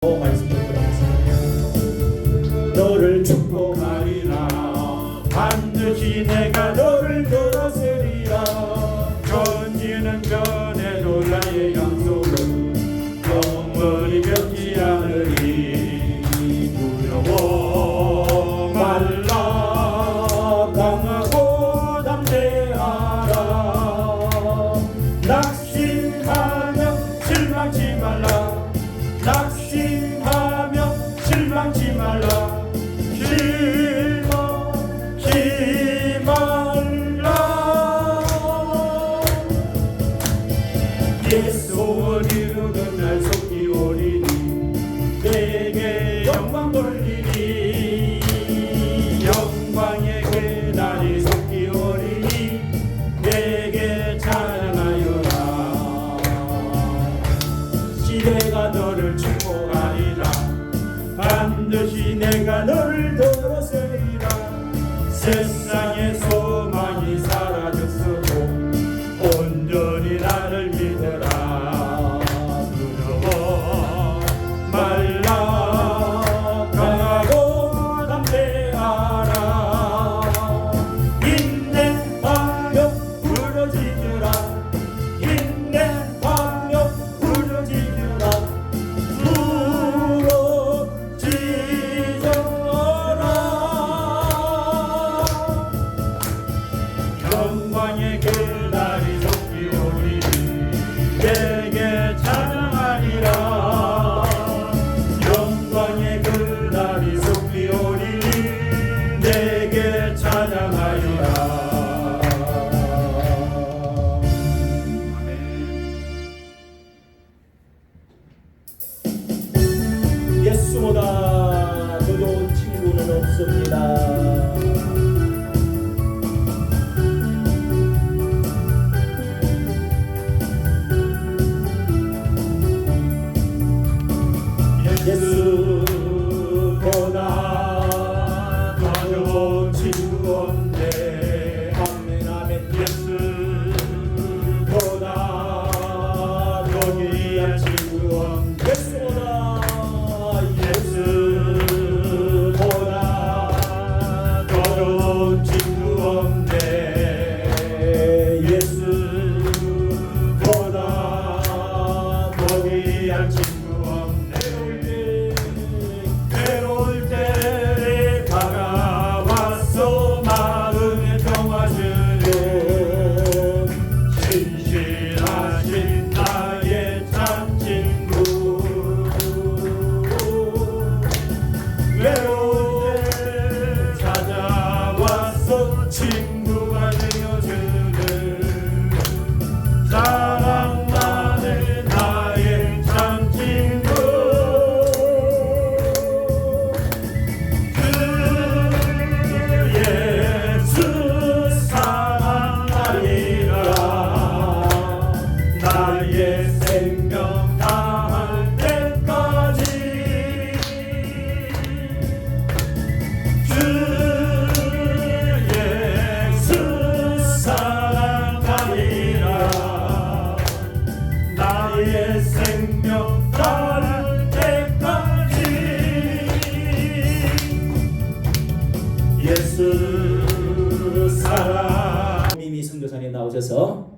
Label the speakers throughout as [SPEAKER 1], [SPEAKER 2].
[SPEAKER 1] 말씀을 들어보겠습니다. 너를 축복하리라. 반드시 내가 너를 들었으리라. 전지는 변해도 나의 약속은 영원히 변치 않으리. 두려워 말라. 강하고 담대하라. 낙심하며 실망치 말라. 낙심하며 실망치 말라. 실망치 말라. 예수 소원 이루는 날 속히 오리니 내게 영광 돌리니. 영광의 그날이 속히 오리니 내게 찬양하여라. 시대가 너를 축복하리라. 반드시 내가 너를 들었으리라. 세상의 소망이 사라졌어도 온전히 나를 믿어라. 두려워 말라. 강하고 담대하라. 인내하며 부르짖으라. 인내하며 부르짖으라. 영광의 그날이 속히 오리니 내게 찬양하리라. 영광의 그날이 속히 오리니 내게 찬양하리라. 예수보다 더 좋은 친구는 없습니다. 예수보다 더 좋은 친구 없네. 아멘 아멘. 예수보다 더 귀한 친구 없네. 예수보다 더 좋은 친구 없네. 예수보다 더 귀한 친구 외로울 때 다가와서 마음의 평화 주는 신실하신 나의 참 친구. 외로울 때 찾아와서 친구가 되어주는 사랑 많은 나의 참 친구. 나의 생명 다할 때까지 주 예수 사랑하리라. 나의 생명 다할 때까지 예수 사랑. 미미 선교사님 나오셔서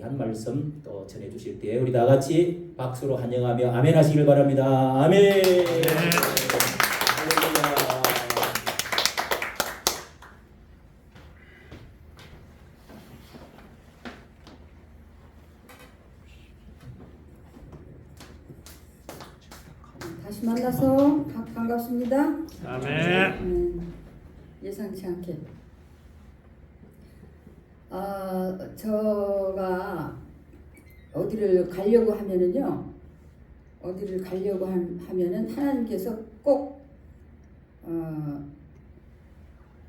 [SPEAKER 1] 한 말씀 또 전해주실 때 우리 다 같이 박수로 환영하며 아멘 하시길 바랍니다. 아멘.
[SPEAKER 2] 다시 만나서 반갑습니다.
[SPEAKER 3] 아멘.
[SPEAKER 2] 예상치 않게 저가 어디를 가려고 하면은요, 하면은 하나님께서 꼭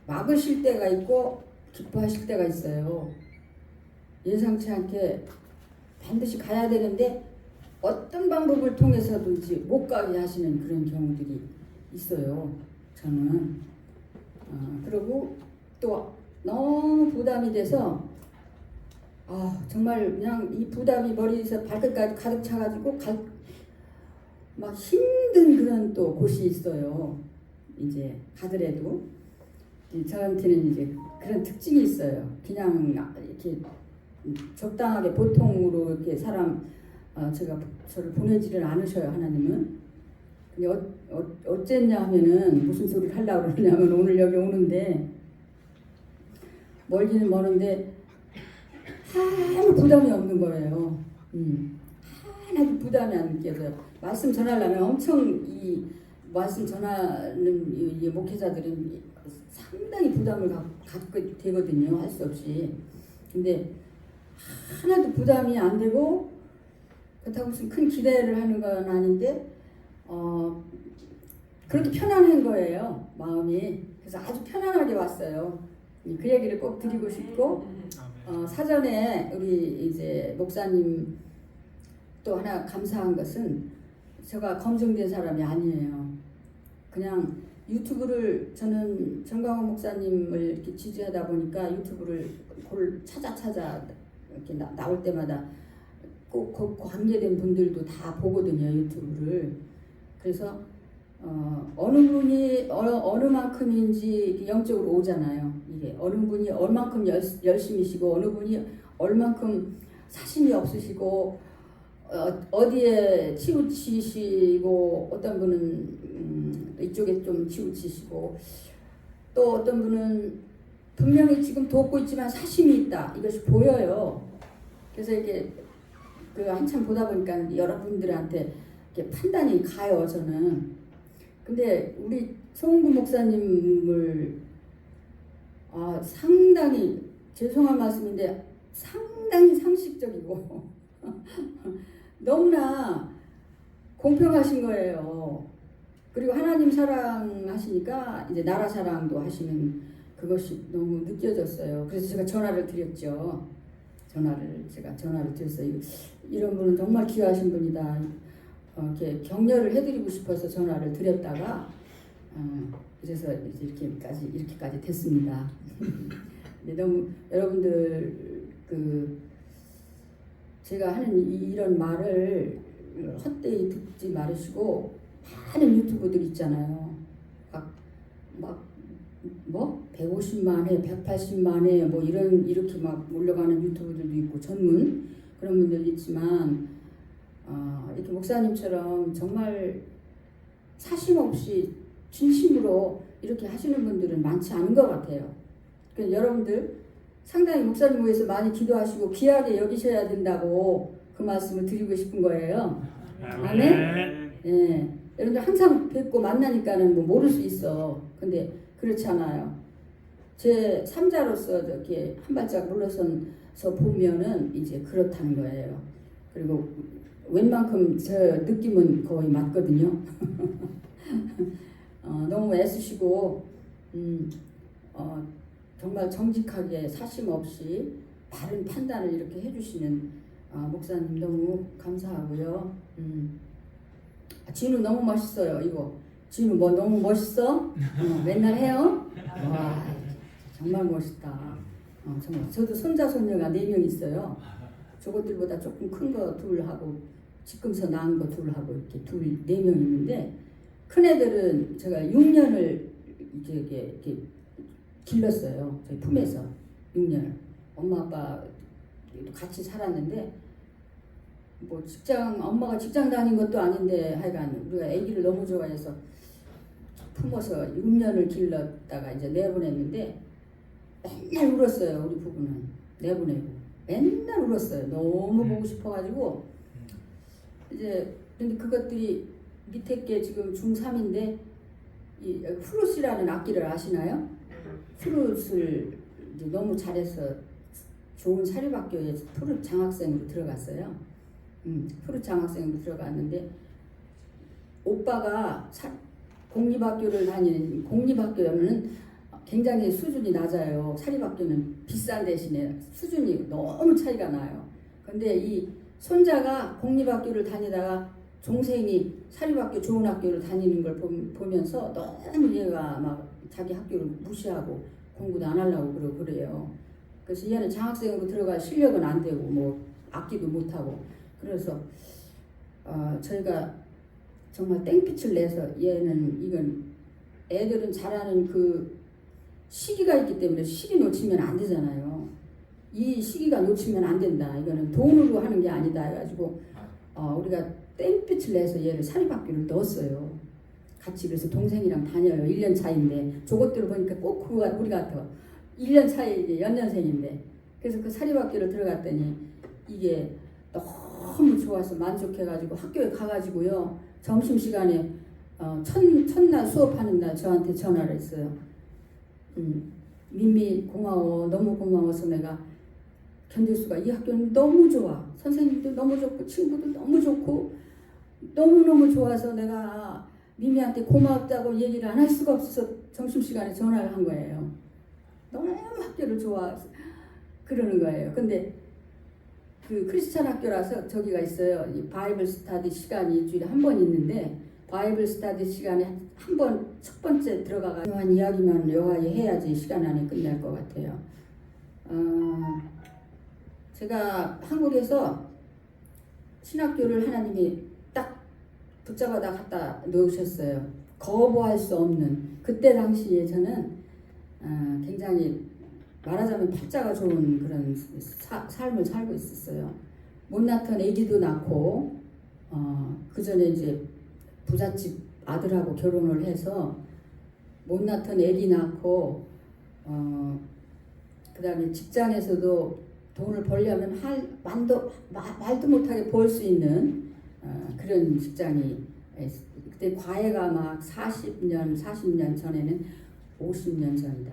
[SPEAKER 2] 막으실 때가 있고 기뻐하실 때가 있어요. 예상치 않게 반드시 가야 되는데 어떤 방법을 통해서든지 못 가게 하시는 그런 경우들이 있어요. 저는 그리고 또 너무 부담이 돼서 정말 그냥 이 부담이 머리에서 발끝까지 가득 차가지고 막 힘든 그런 또 곳이 있어요. 이제 가더라도 저한테는 이제 그런 특징이 있어요. 그냥 이렇게 적당하게 보통으로 이렇게 사람 제가 저를 보내지를 않으셔요. 하나님은. 근데 어쨌냐 하면은 무슨 소리를 하려고 그러냐면 오늘 여기 오는데 멀기는 멀은데 아무 부담이 없는 거예요. 하나도 부담이 안 느껴져요. 말씀 전하려면 엄청 이 말씀 전하는 이 목회자들은 상당히 부담을 갖게 되거든요. 할 수 없이. 근데 하나도 부담이 안 되고 그렇다고 무슨 큰 기대를 하는 건 아닌데 그렇게 편안한 거예요. 마음이. 그래서 아주 편안하게 왔어요. 그 얘기를 꼭 드리고 싶고 사전에 우리 이제 목사님 또 하나 감사한 것은 제가 검증된 사람이 아니에요. 그냥 유튜브를 저는 정광훈 목사님을 이렇게 지지하다 보니까 유튜브를 찾아 이렇게 나올 때마다 꼭 관계된 분들도 다 보거든요. 유튜브를. 그래서 어느 분이 어느 만큼인지 영적으로 오잖아요. 이게 어느 분이 얼만큼 열심히시고 어느 분이 얼만큼 사심이 없으시고 어디에 치우치시고 어떤 분은 이쪽에 좀 치우치시고 또 어떤 분은 분명히 지금 돕고 있지만 사심이 있다. 이것이 보여요. 그래서 이렇게 한참 보다 보니까 여러분들한테 이렇게 판단이 가요. 저는. 근데 우리 송은구 목사님을 상당히 죄송한 말씀인데 상당히 상식적이고 너무나 공평하신 거예요. 그리고 하나님 사랑하시니까 이제 나라 사랑도 하시는 그것이 너무 느껴졌어요. 그래서 제가 전화를 드렸죠. 제가 전화를 드렸어요. 이런 분은 정말 귀하신 분이다. 이렇게 격려를 해드리고 싶어서 전화를 드렸다가 그래서 이제 이렇게까지 됐습니다. 근데 너무 여러분들 제가 하는 이런 말을 헛되이 듣지 말으시고 많은 유튜브들 있잖아요. 뭐 150만 회, 180만 회 뭐 이렇게 막 올라가는 유튜브들도 있고 전문 그런 분들 있지만 이렇게 목사님처럼 정말 사심 없이 진심으로 이렇게 하시는 분들은 많지 않은 것 같아요. 그러니까 여러분들 상당히 목사님 위해서 많이 기도하시고 귀하게 여기셔야 된다고 그 말씀을 드리고 싶은 거예요. 아멘? 예. 여러분들 항상 뵙고 만나니까는 뭐 모를 수 있어. 근데 그렇지 않아요. 제 3자로서 이렇게 한 발짝 물러서서 보면은 이제 그렇다는 거예요. 그리고 웬만큼 저 느낌은 거의 맞거든요. 너무 애쓰시고 정말 정직하게 사심 없이 바른 판단을 이렇게 해주시는 목사님 너무 감사하고요. 진우 너무 멋있어요. 이거 진우 뭐 너무 멋있어? 맨날 해요? 와 정말 멋있다. 정말 저도 손자 손녀가 4명 있어요. 저것들보다 조금 큰 거 둘 하고 지금서 낳은 거 둘 하고 이렇게 4명 있는데 큰 애들은 제가 6년을 이렇게 길렀어요. 저희 품에서 6년. 엄마 아빠 같이 살았는데 뭐 엄마가 직장 다닌 것도 아닌데 하여간 우리가 아기를 너무 좋아해서 품어서 6년을 길렀다가 이제 내보냈는데 맨날 울었어요. 우리 부부는 내보내고 맨날 울었어요. 너무 보고 싶어가지고 이제 근데 그것들이 밑에 게 지금 중3인데 이 프루스라는 악기를 아시나요? 프루스를 이제 너무 잘해서 좋은 사립학교에 프루 장학생으로 들어갔어요. 프루 장학생으로 들어갔는데 오빠가 공립학교를 다니는 공립학교는 굉장히 수준이 낮아요. 사립학교는 비싼 대신에 수준이 너무 차이가 나요. 근데 이 손자가 공립학교를 다니다가 동생이 사립학교 좋은 학교를 다니는 걸 보면서 너무 얘가 막 자기 학교를 무시하고 공부도 안 하려고 그래요. 그래서 얘는 장학생으로 들어갈 실력은 안 되고 뭐 악기도 못 하고 그래서 저희가 정말 땡빛을 내서 얘는 이건 애들은 잘하는 그 시기가 있기 때문에 시기 놓치면 안 되잖아요. 이 시기가 놓치면 안 된다. 이거는 돈으로 하는 게 아니다 해가지고 우리가 땡빛을 내서 얘를 사립학교를 넣었어요. 같이. 그래서 동생이랑 다녀요. 1년 차인데 저것들을 보니까 꼭 그거 우리 같아. 1년 차에 이제 연년생인데 그래서 그 사립학교를 들어갔더니 이게 너무 좋아서 만족해가지고 학교에 가가지고요. 점심시간에 첫날 수업하는 날 저한테 전화를 했어요. 민미 고마워. 너무 고마워서 내가 견딜 수가. 이 학교는 너무 좋아. 선생님도 너무 좋고 친구도 너무 좋고 너무너무 좋아서 내가 민미한테 고맙다고 얘기를 안 할 수가 없어서 점심시간에 전화를 한 거예요. 너무 학교를 좋아해서 그러는 거예요. 근데 그 크리스찬 학교라서 저기가 있어요. 이 바이블 스터디 시간이 일주일에 한 번 있는데 바이블 스터디 시간에 한 번 첫 번째 들어가가 요한 이야기만 요하이 해야지 시간 안에 끝날 것 같아요. 제가 한국에서 신학교를 하나님이 딱 붙잡아다 갖다 놓으셨어요. 거부할 수 없는. 그때 당시에 저는 굉장히 말하자면 팔자가 좋은 그런 삶을 살고 있었어요. 못 낳던 아기도 낳고 그 전에 이제 부잣집 아들하고 결혼을 해서 못 낳던 아기 낳고 그다음에 직장에서도 돈을 벌려면 말도 못하게 벌 수 있는 그런 직장이 그때 과외가 막 40년 전에는 50년 전이다.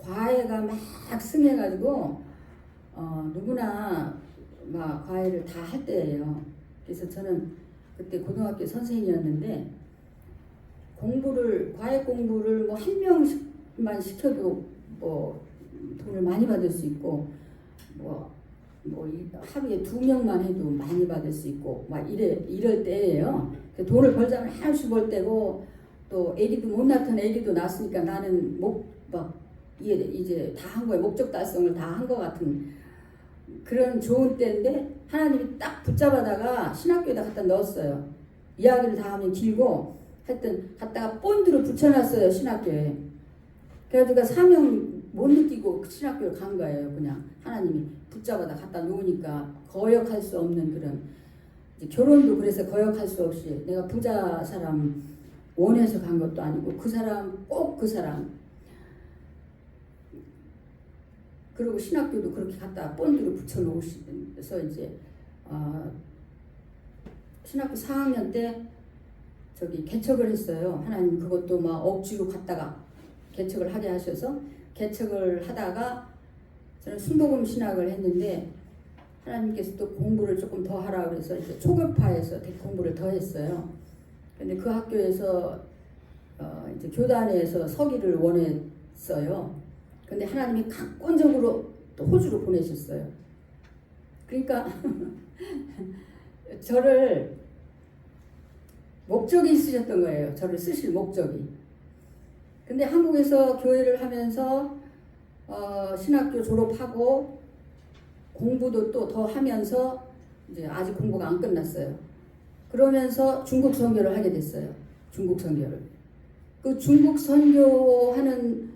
[SPEAKER 2] 과외가 막 승해가지고 누구나 막 과외를 다 할 때예요. 그래서 저는 그때 고등학교 선생님이었는데 과외 공부를 뭐 한 명만 시켜도 뭐 돈을 많이 받을 수 있고 뭐 하루에 2명만 해도 많이 받을 수 있고 막 이럴 때예요. 돈을 벌자면 한없이 벌 때고 또 애기도 못 낳던 애기도 낳았으니까 나는 이제 다 한 거예요. 목적 달성을 다 한 것 같은 그런 좋은 때인데 하나님이 딱 붙잡아다가 신학교에다 갖다 넣었어요. 이야기를 다 하면 길고 하여튼 갖다가 본드로 붙여놨어요. 신학교에. 그래가지고 사명 못 느끼고 신학교를 간 거예요. 그냥 하나님이 붙잡아다 갖다 놓으니까 거역할 수 없는 그런 이제 결혼도 그래서 거역할 수 없이 내가 부자 사람 원해서 간 것도 아니고 그 사람 꼭 그 사람 그리고 신학교도 그렇게 갖다 본드로 붙여놓으셔서 이제 신학교 4학년 때 저기 개척을 했어요. 하나님 그것도 막 억지로 갖다가 개척을 하게 하셔서 개척을 하다가 저는 순복음 신학을 했는데 하나님께서 또 공부를 조금 더 하라고 그래서 이제 초급파에서 공부를 더 했어요. 근데 그 학교에서 이제 교단에서 서기를 원했어요. 근데 하나님이 강권적으로 또 호주로 보내셨어요. 그러니까 저를 목적이 있으셨던 거예요. 저를 쓰실 목적이. 근데 한국에서 교회를 하면서 신학교 졸업하고 공부도 또 더 하면서 이제 아직 공부가 안 끝났어요. 그러면서 중국 선교를 하게 됐어요. 중국 선교를. 그 중국 선교하는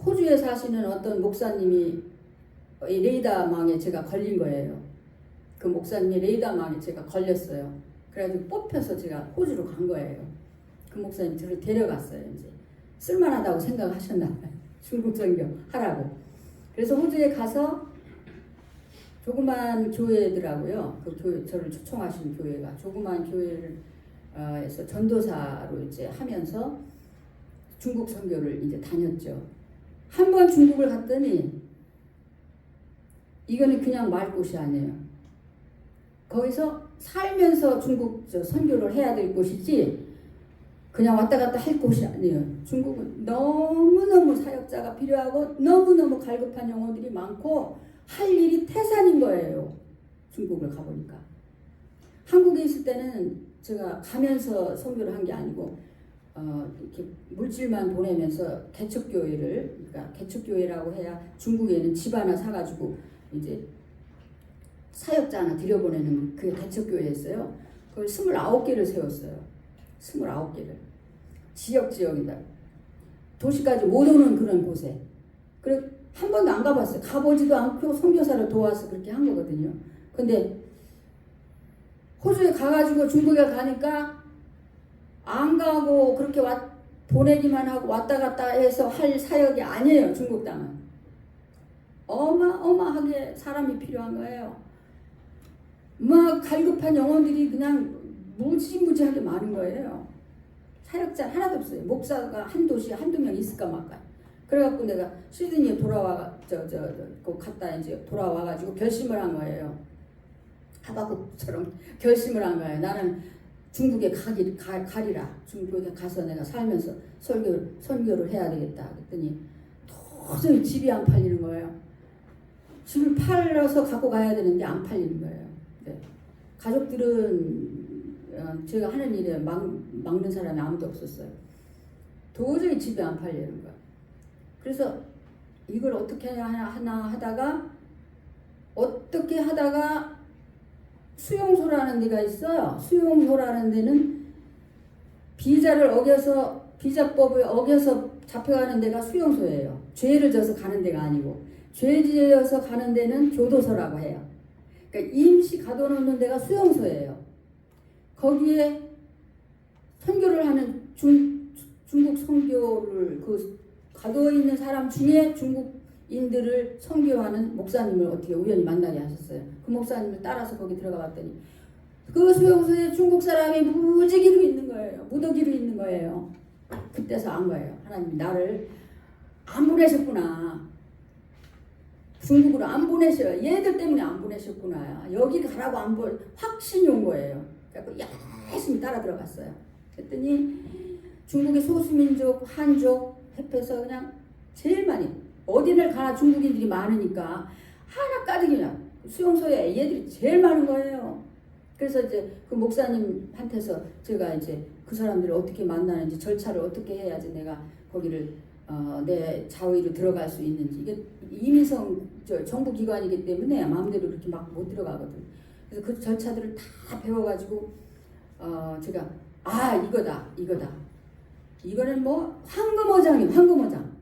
[SPEAKER 2] 호주에 사시는 어떤 목사님이 레이더망에 제가 걸린 거예요. 그 목사님이 레이더망에 제가 걸렸어요. 그래가지고 뽑혀서 제가 호주로 간 거예요. 그 목사님 저를 데려갔어요. 이제 쓸만하다고 생각하셨나 봐요. 중국 선교 하라고. 그래서 호주에 가서 조그만 교회더라고요. 그 교회 저를 초청하신 교회가 조그만 교회를 에서 전도사로 이제 하면서 중국 선교를 이제 다녔죠. 한 번 중국을 갔더니 이거는 그냥 말 곳이 아니에요. 거기서 살면서 중국 선교를 해야 될 곳이지 그냥 왔다 갔다 할 곳이 아니에요. 중국은 너무너무 사역자가 필요하고 너무너무 갈급한 영혼들이 많고 할 일이 태산인 거예요. 중국을 가보니까. 한국에 있을 때는 제가 가면서 선교를 한 게 아니고 이렇게 물질만 보내면서 개척교회를, 그러니까 개척교회라고 해야 중국에는 집 하나 사가지고 이제 사역자 하나 들여보내는 그게 개척교회였어요. 그걸 29개를 세웠어요. 29개를. 지역이다. 도시까지 못 오는 그런 곳에. 그래 한 번도 안 가봤어요. 가보지도 않고 선교사를 도와서 그렇게 한 거거든요. 근데 호주에 가가지고 중국에 가니까 안 가고 그렇게 보내기만 하고 왔다 갔다 해서 할 사역이 아니에요. 중국 땅은. 어마어마하게 사람이 필요한 거예요. 막 갈급한 영혼들이 그냥 무지무지하게 많은 거예요. 사역자 하나도 없어요. 목사가 한 도시에 한두 명 있을까 말까. 그래갖고 내가 시드니에 갔다 이제 돌아와가지고 결심을 한 거예요. 하박국처럼 결심을 한 거예요. 나는 중국에 가리라. 중국에 가서 내가 살면서 선교를 해야 되겠다. 그랬더니 도저히 집이 안 팔리는 거예요. 집을 팔아서 갖고 가야 되는데 안 팔리는 거예요. 네. 가족들은 제가 하는 일에 막는 사람이 아무도 없었어요. 도저히 집이 안 팔리는 거예요. 그래서 이걸 어떻게 하나 하다가 수용소라는 데가 있어요. 수용소라는 데는 비자법을 어겨서 잡혀가는 데가 수용소예요. 죄를 져서 가는 데가 아니고, 죄 지어서 가는 데는 교도소라고 해요. 그러니까 임시 가둬놓는 데가 수용소예요. 거기에 선교를 하는 중국 선교를 가둬 있는 사람 중에 중국인들을 선교하는 목사님을 어떻게 우연히 만나게 하셨어요. 그 목사님을 따라서 거기 들어가 봤더니 그 수용소에 중국 사람이 무지기로 있는 거예요. 무더기로 있는 거예요. 그때서 안 거예요. 하나님 나를 안 보내셨구나. 중국으로 안 보내셔요. 얘들 때문에 안 보내셨구나. 여기 가라고 확신이 온 거예요. 그래서 열심히 따라 들어갔어요. 그랬더니 중국의 소수민족, 한족 협회에서 그냥 제일 많이 어디를 가나 중국인들이 많으니까 하나 가득 그냥 수용소에 얘들이 제일 많은 거예요. 그래서 이제 그 목사님한테서 제가 이제 그 사람들을 어떻게 만나는지 절차를 어떻게 해야지 내가 거기를 내 자의로 들어갈 수 있는지. 이게 이민성 정부기관이기 때문에 마음대로 그렇게 막 못 들어가거든. 그래서 그 절차들을 다 배워가지고 제가 이거다. 이거는 뭐 황금어장이에요. 황금어장.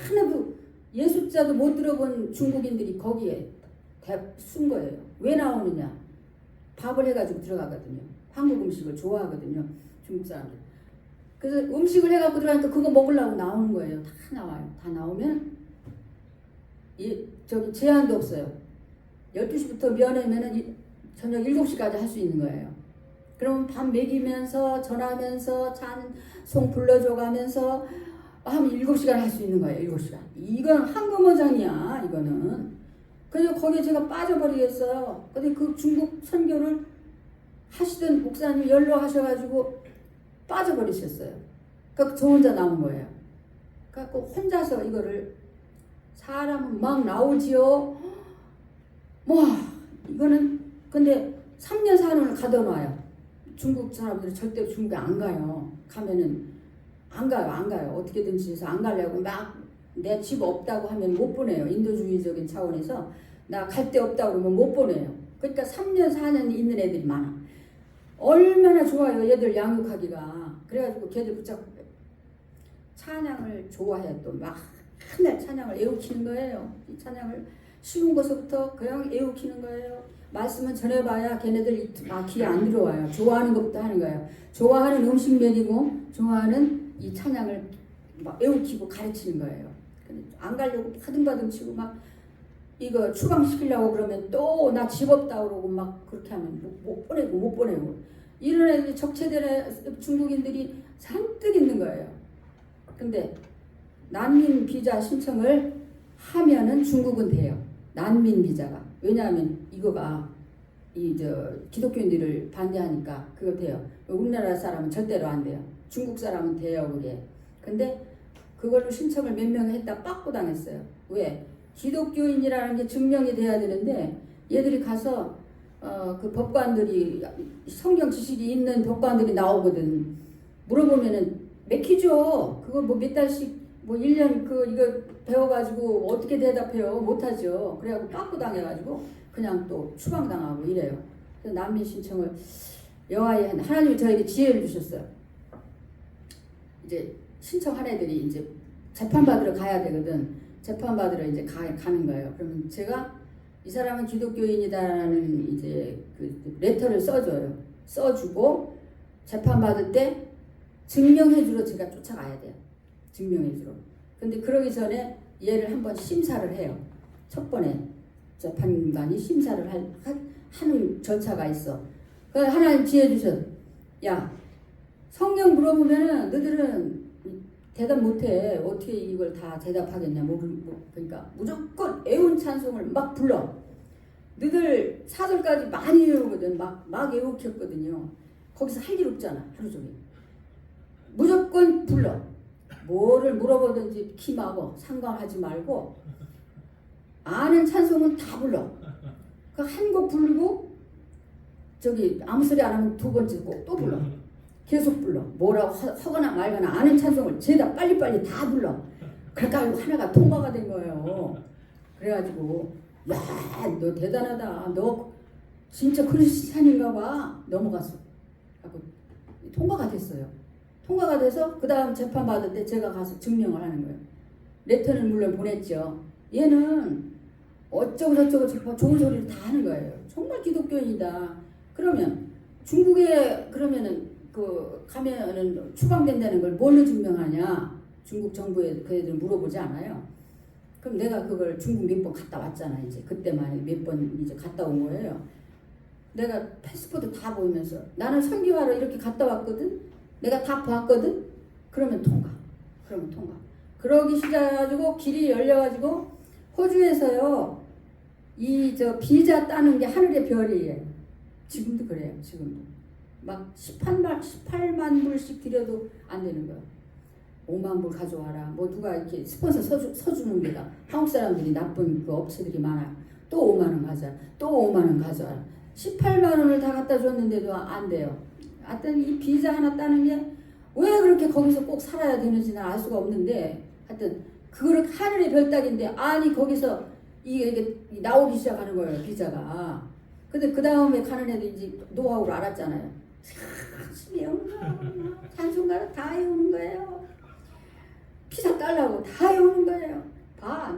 [SPEAKER 2] 하나도 예술자도 못 들어본 중국인들이 거기에 순 거예요. 왜 나오느냐? 밥을 해가지고 들어가거든요. 한국 음식을 좋아하거든요. 중국 사람들. 그래서 음식을 해갖고 들어가니까 그거 먹으려고 나오는 거예요. 다 나와요. 다 나오면 저기 제한도 없어요. 12시부터 면회면은 저녁 7시까지 할 수 있는 거예요. 그럼 밥 먹이면서 전하면서 찬송 불러줘가면서 하면 7시간 할 수 있는 거예요. 7시간. 이건 황금어장이야. 이거는. 그래서 거기에 제가 빠져버리겠어요. 근데 그 중국 선교를 하시던 목사님 연로하셔가지고 빠져버리셨어요. 그러니까 저 혼자 나온 거예요. 그래갖고 혼자서 이거를 사람은 막 나오지요. 이거는 근데 3년 4년을 가둬놔요. 중국 사람들은 절대 중국에 안 가요. 가면은 안 가요. 어떻게든지 해서 안 가려고 막 내 집 없다고 하면 못 보내요. 인도주의적인 차원에서 나 갈 데 없다고 그러면 못 보내요. 그러니까 3년 4년 있는 애들이 많아. 얼마나 좋아요. 얘들 양육하기가. 그래가지고 걔들 붙잡고 찬양을 좋아해. 또 막 맨날 찬양을 애우키는 거예요. 이 찬양을 쉬운 것부터 그냥 애우키는 거예요. 말씀은 전해봐야 걔네들 귀에 안 들어와요. 좋아하는 것부터 하는 거예요. 좋아하는 음식 먹이고 좋아하는 이 찬양을 막 애우키고 가르치는 거예요. 안 가려고 파등바등 치고 막 이거 추방시키려고 그러면 또 나 집 없다 그러고 막 그렇게 하면 못 보내고 이런 애들이 적체된 중국인들이 잔뜩 있는 거예요. 근데 난민 비자 신청을 하면은 중국은 돼요. 난민 비자가. 왜냐하면 이거가 기독교인들을 반대하니까 그거 돼요. 우리나라 사람은 절대로 안 돼요. 중국 사람은 돼요, 그게. 근데 그걸로 신청을 몇 명 했다 빠꾸 당했어요. 왜? 기독교인이라는 게 증명이 돼야 되는데 얘들이 가서 그 법관들이 성경 지식이 있는 법관들이 나오거든. 물어보면은 맥히죠. 그거 뭐 몇 달씩 1년 이거 배워가지고 어떻게 대답해요? 못하죠. 그래갖고 빠꾸 당해가지고 그냥 또 추방당하고 이래요. 그래서 난민 신청을 여호와의 하나님이 저에게 지혜를 주셨어요. 이제 신청한 애들이 이제 재판 받으러 가야 되거든. 재판 받으러 이제 가는 거예요. 그러면 제가 이 사람은 기독교인이다라는 이제 그 레터를 써줘요. 써주고 재판 받을 때 증명해주러 제가 쫓아가야 돼요. 증명해주러. 근데 그러기 전에 얘를 한번 심사를 해요. 첫 번에 재판관이 심사를 하는 절차가 있어. 그래서 하나님 지혜 주셔. 야, 성경 물어보면은 너희들은 대답 못해. 어떻게 이걸 다 대답하겠냐. 그러니까 무조건 애운 찬송을 막 불러. 너희들 4절까지 많이 외우거든. 막 외우켰거든요. 거기서 할 일 없잖아. 하루 종일. 무조건 불러. 뭐를 물어보든지 기막어. 상관하지 말고 아는 찬송은 다 불러. 그 한 곡 부르고 저기 아무 소리 안 하면 두 번째 곡 또 불러. 계속 불러. 뭐라고 하거나 말거나 아는 찬송을 죄다 빨리빨리 다 불러. 그러니까 하나가 통과가 된 거예요. 그래가지고 야, 너 대단하다. 너 진짜 크리스찬인가 봐. 넘어갔어. 하고 통과가 됐어요. 통과가 돼서 그 다음 재판 받을 때 제가 가서 증명을 하는 거예요. 레터는 물론 보냈죠. 얘는 어쩌고 저쩌고 좋은 소리를 다 하는 거예요. 정말 기독교인이다. 그러면 중국에 그러면은 그 가면은 추방된다는 걸 뭘로 증명하냐? 중국 정부에 그 애들 물어보지 않아요. 그럼 내가 그걸 중국 몇 번 갔다 왔잖아. 이제 그때만 몇 번 이제 갔다 온 거예요. 내가 패스포드 다 보이면서 나는 선교하러 이렇게 갔다 왔거든. 내가 다 봤거든. 그러면 통과. 그러면 통과. 그러기 시작해가지고 길이 열려가지고 호주에서요. 이 저 비자 따는 게 하늘의 별이에요. 지금도 그래요. 지금도. 막 18만 불씩 들여도 안 되는 거야. 5만 불 가져와라. 뭐 누가 이렇게 스폰서 서주는 데가 한국 사람들이 나쁜 그 업체들이 많아요. 또 5만 원 가져와. 또 5만 원 가져와. 18만 원을 다 갖다 줬는데도 안 돼요. 하여튼 이 비자 하나 따는 게 왜 그렇게 거기서 꼭 살아야 되는지는 알 수가 없는데 하여튼 그거를 하늘의 별 따기인데 아니 거기서 이게 나오기 시작하는 거예요. 비자가. 근데 그 다음에 가는 애들 이제 노하우를 알았잖아요. 찬송가를 다 해오는 거예요. 피자 딸라고 다 해오는 거예요. 봐,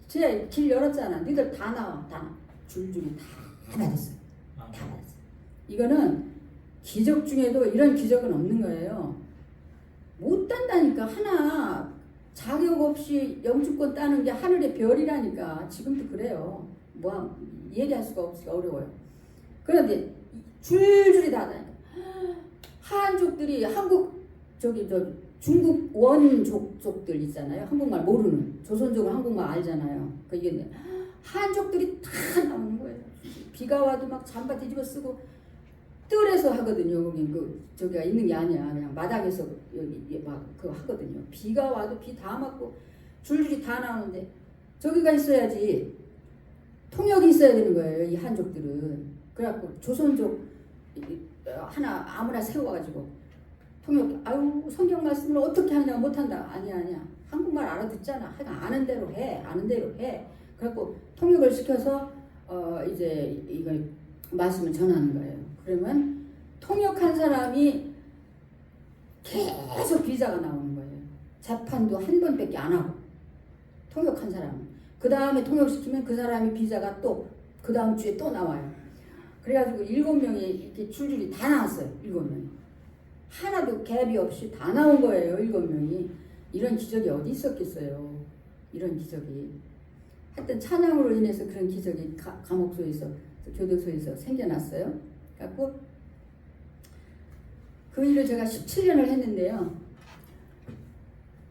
[SPEAKER 2] 쟤길 열었잖아. 너희들 다 나와. 다 줄줄이 다 받았어요. 다 받았어요. 이거는 기적 중에도 이런 기적은 없는 거예요. 못 딴다니까. 하나 자격 없이 영주권 따는 게 하늘의 별이라니까. 지금도 그래요. 뭐 얘기할 수가 없으니까 어려워요. 그런데 줄줄이 다 다니까. 한족들이 한국 중국 원족들 있잖아요. 한국말 모르는 조선족은 한국말 알잖아요. 그 이게 한족들이 다 나오는 거예요. 비가 와도 막 잠바 뒤집어 쓰고 뜰에서 하거든요. 거기 저기가 있는 게 아니야. 그냥 마당에서 여기 막 그거 하거든요. 비가 와도 비 다 맞고 줄줄이 다 나오는데 저기가 있어야지. 통역이 있어야 되는 거예요. 이 한족들은. 그래갖고 조선족 하나 아무나 세워가지고 통역 아유 성경 말씀을 어떻게 하냐 못한다. 아니야. 한국말 알아듣잖아. 아는 대로 해. 그래갖고 통역을 시켜서 이제 이걸 말씀을 전하는 거예요. 그러면 통역한 사람이 계속 비자가 나오는 거예요. 재판도 한 번밖에 안 하고 통역한 사람은. 그 다음에 통역시키면 그 사람이 비자가 또 그 다음 주에 또 나와요. 그래가지고 7명이 이렇게 줄줄이 다 나왔어요. 7명이. 하나도 갭이 없이 다 나온 거예요. 7명이. 이런 기적이 어디 있었겠어요. 이런 기적이. 하여튼 찬양으로 인해서 그런 기적이 감옥소에서 교도소에서 생겨났어요. 그래갖고 그 일을 제가 17년을 했는데요.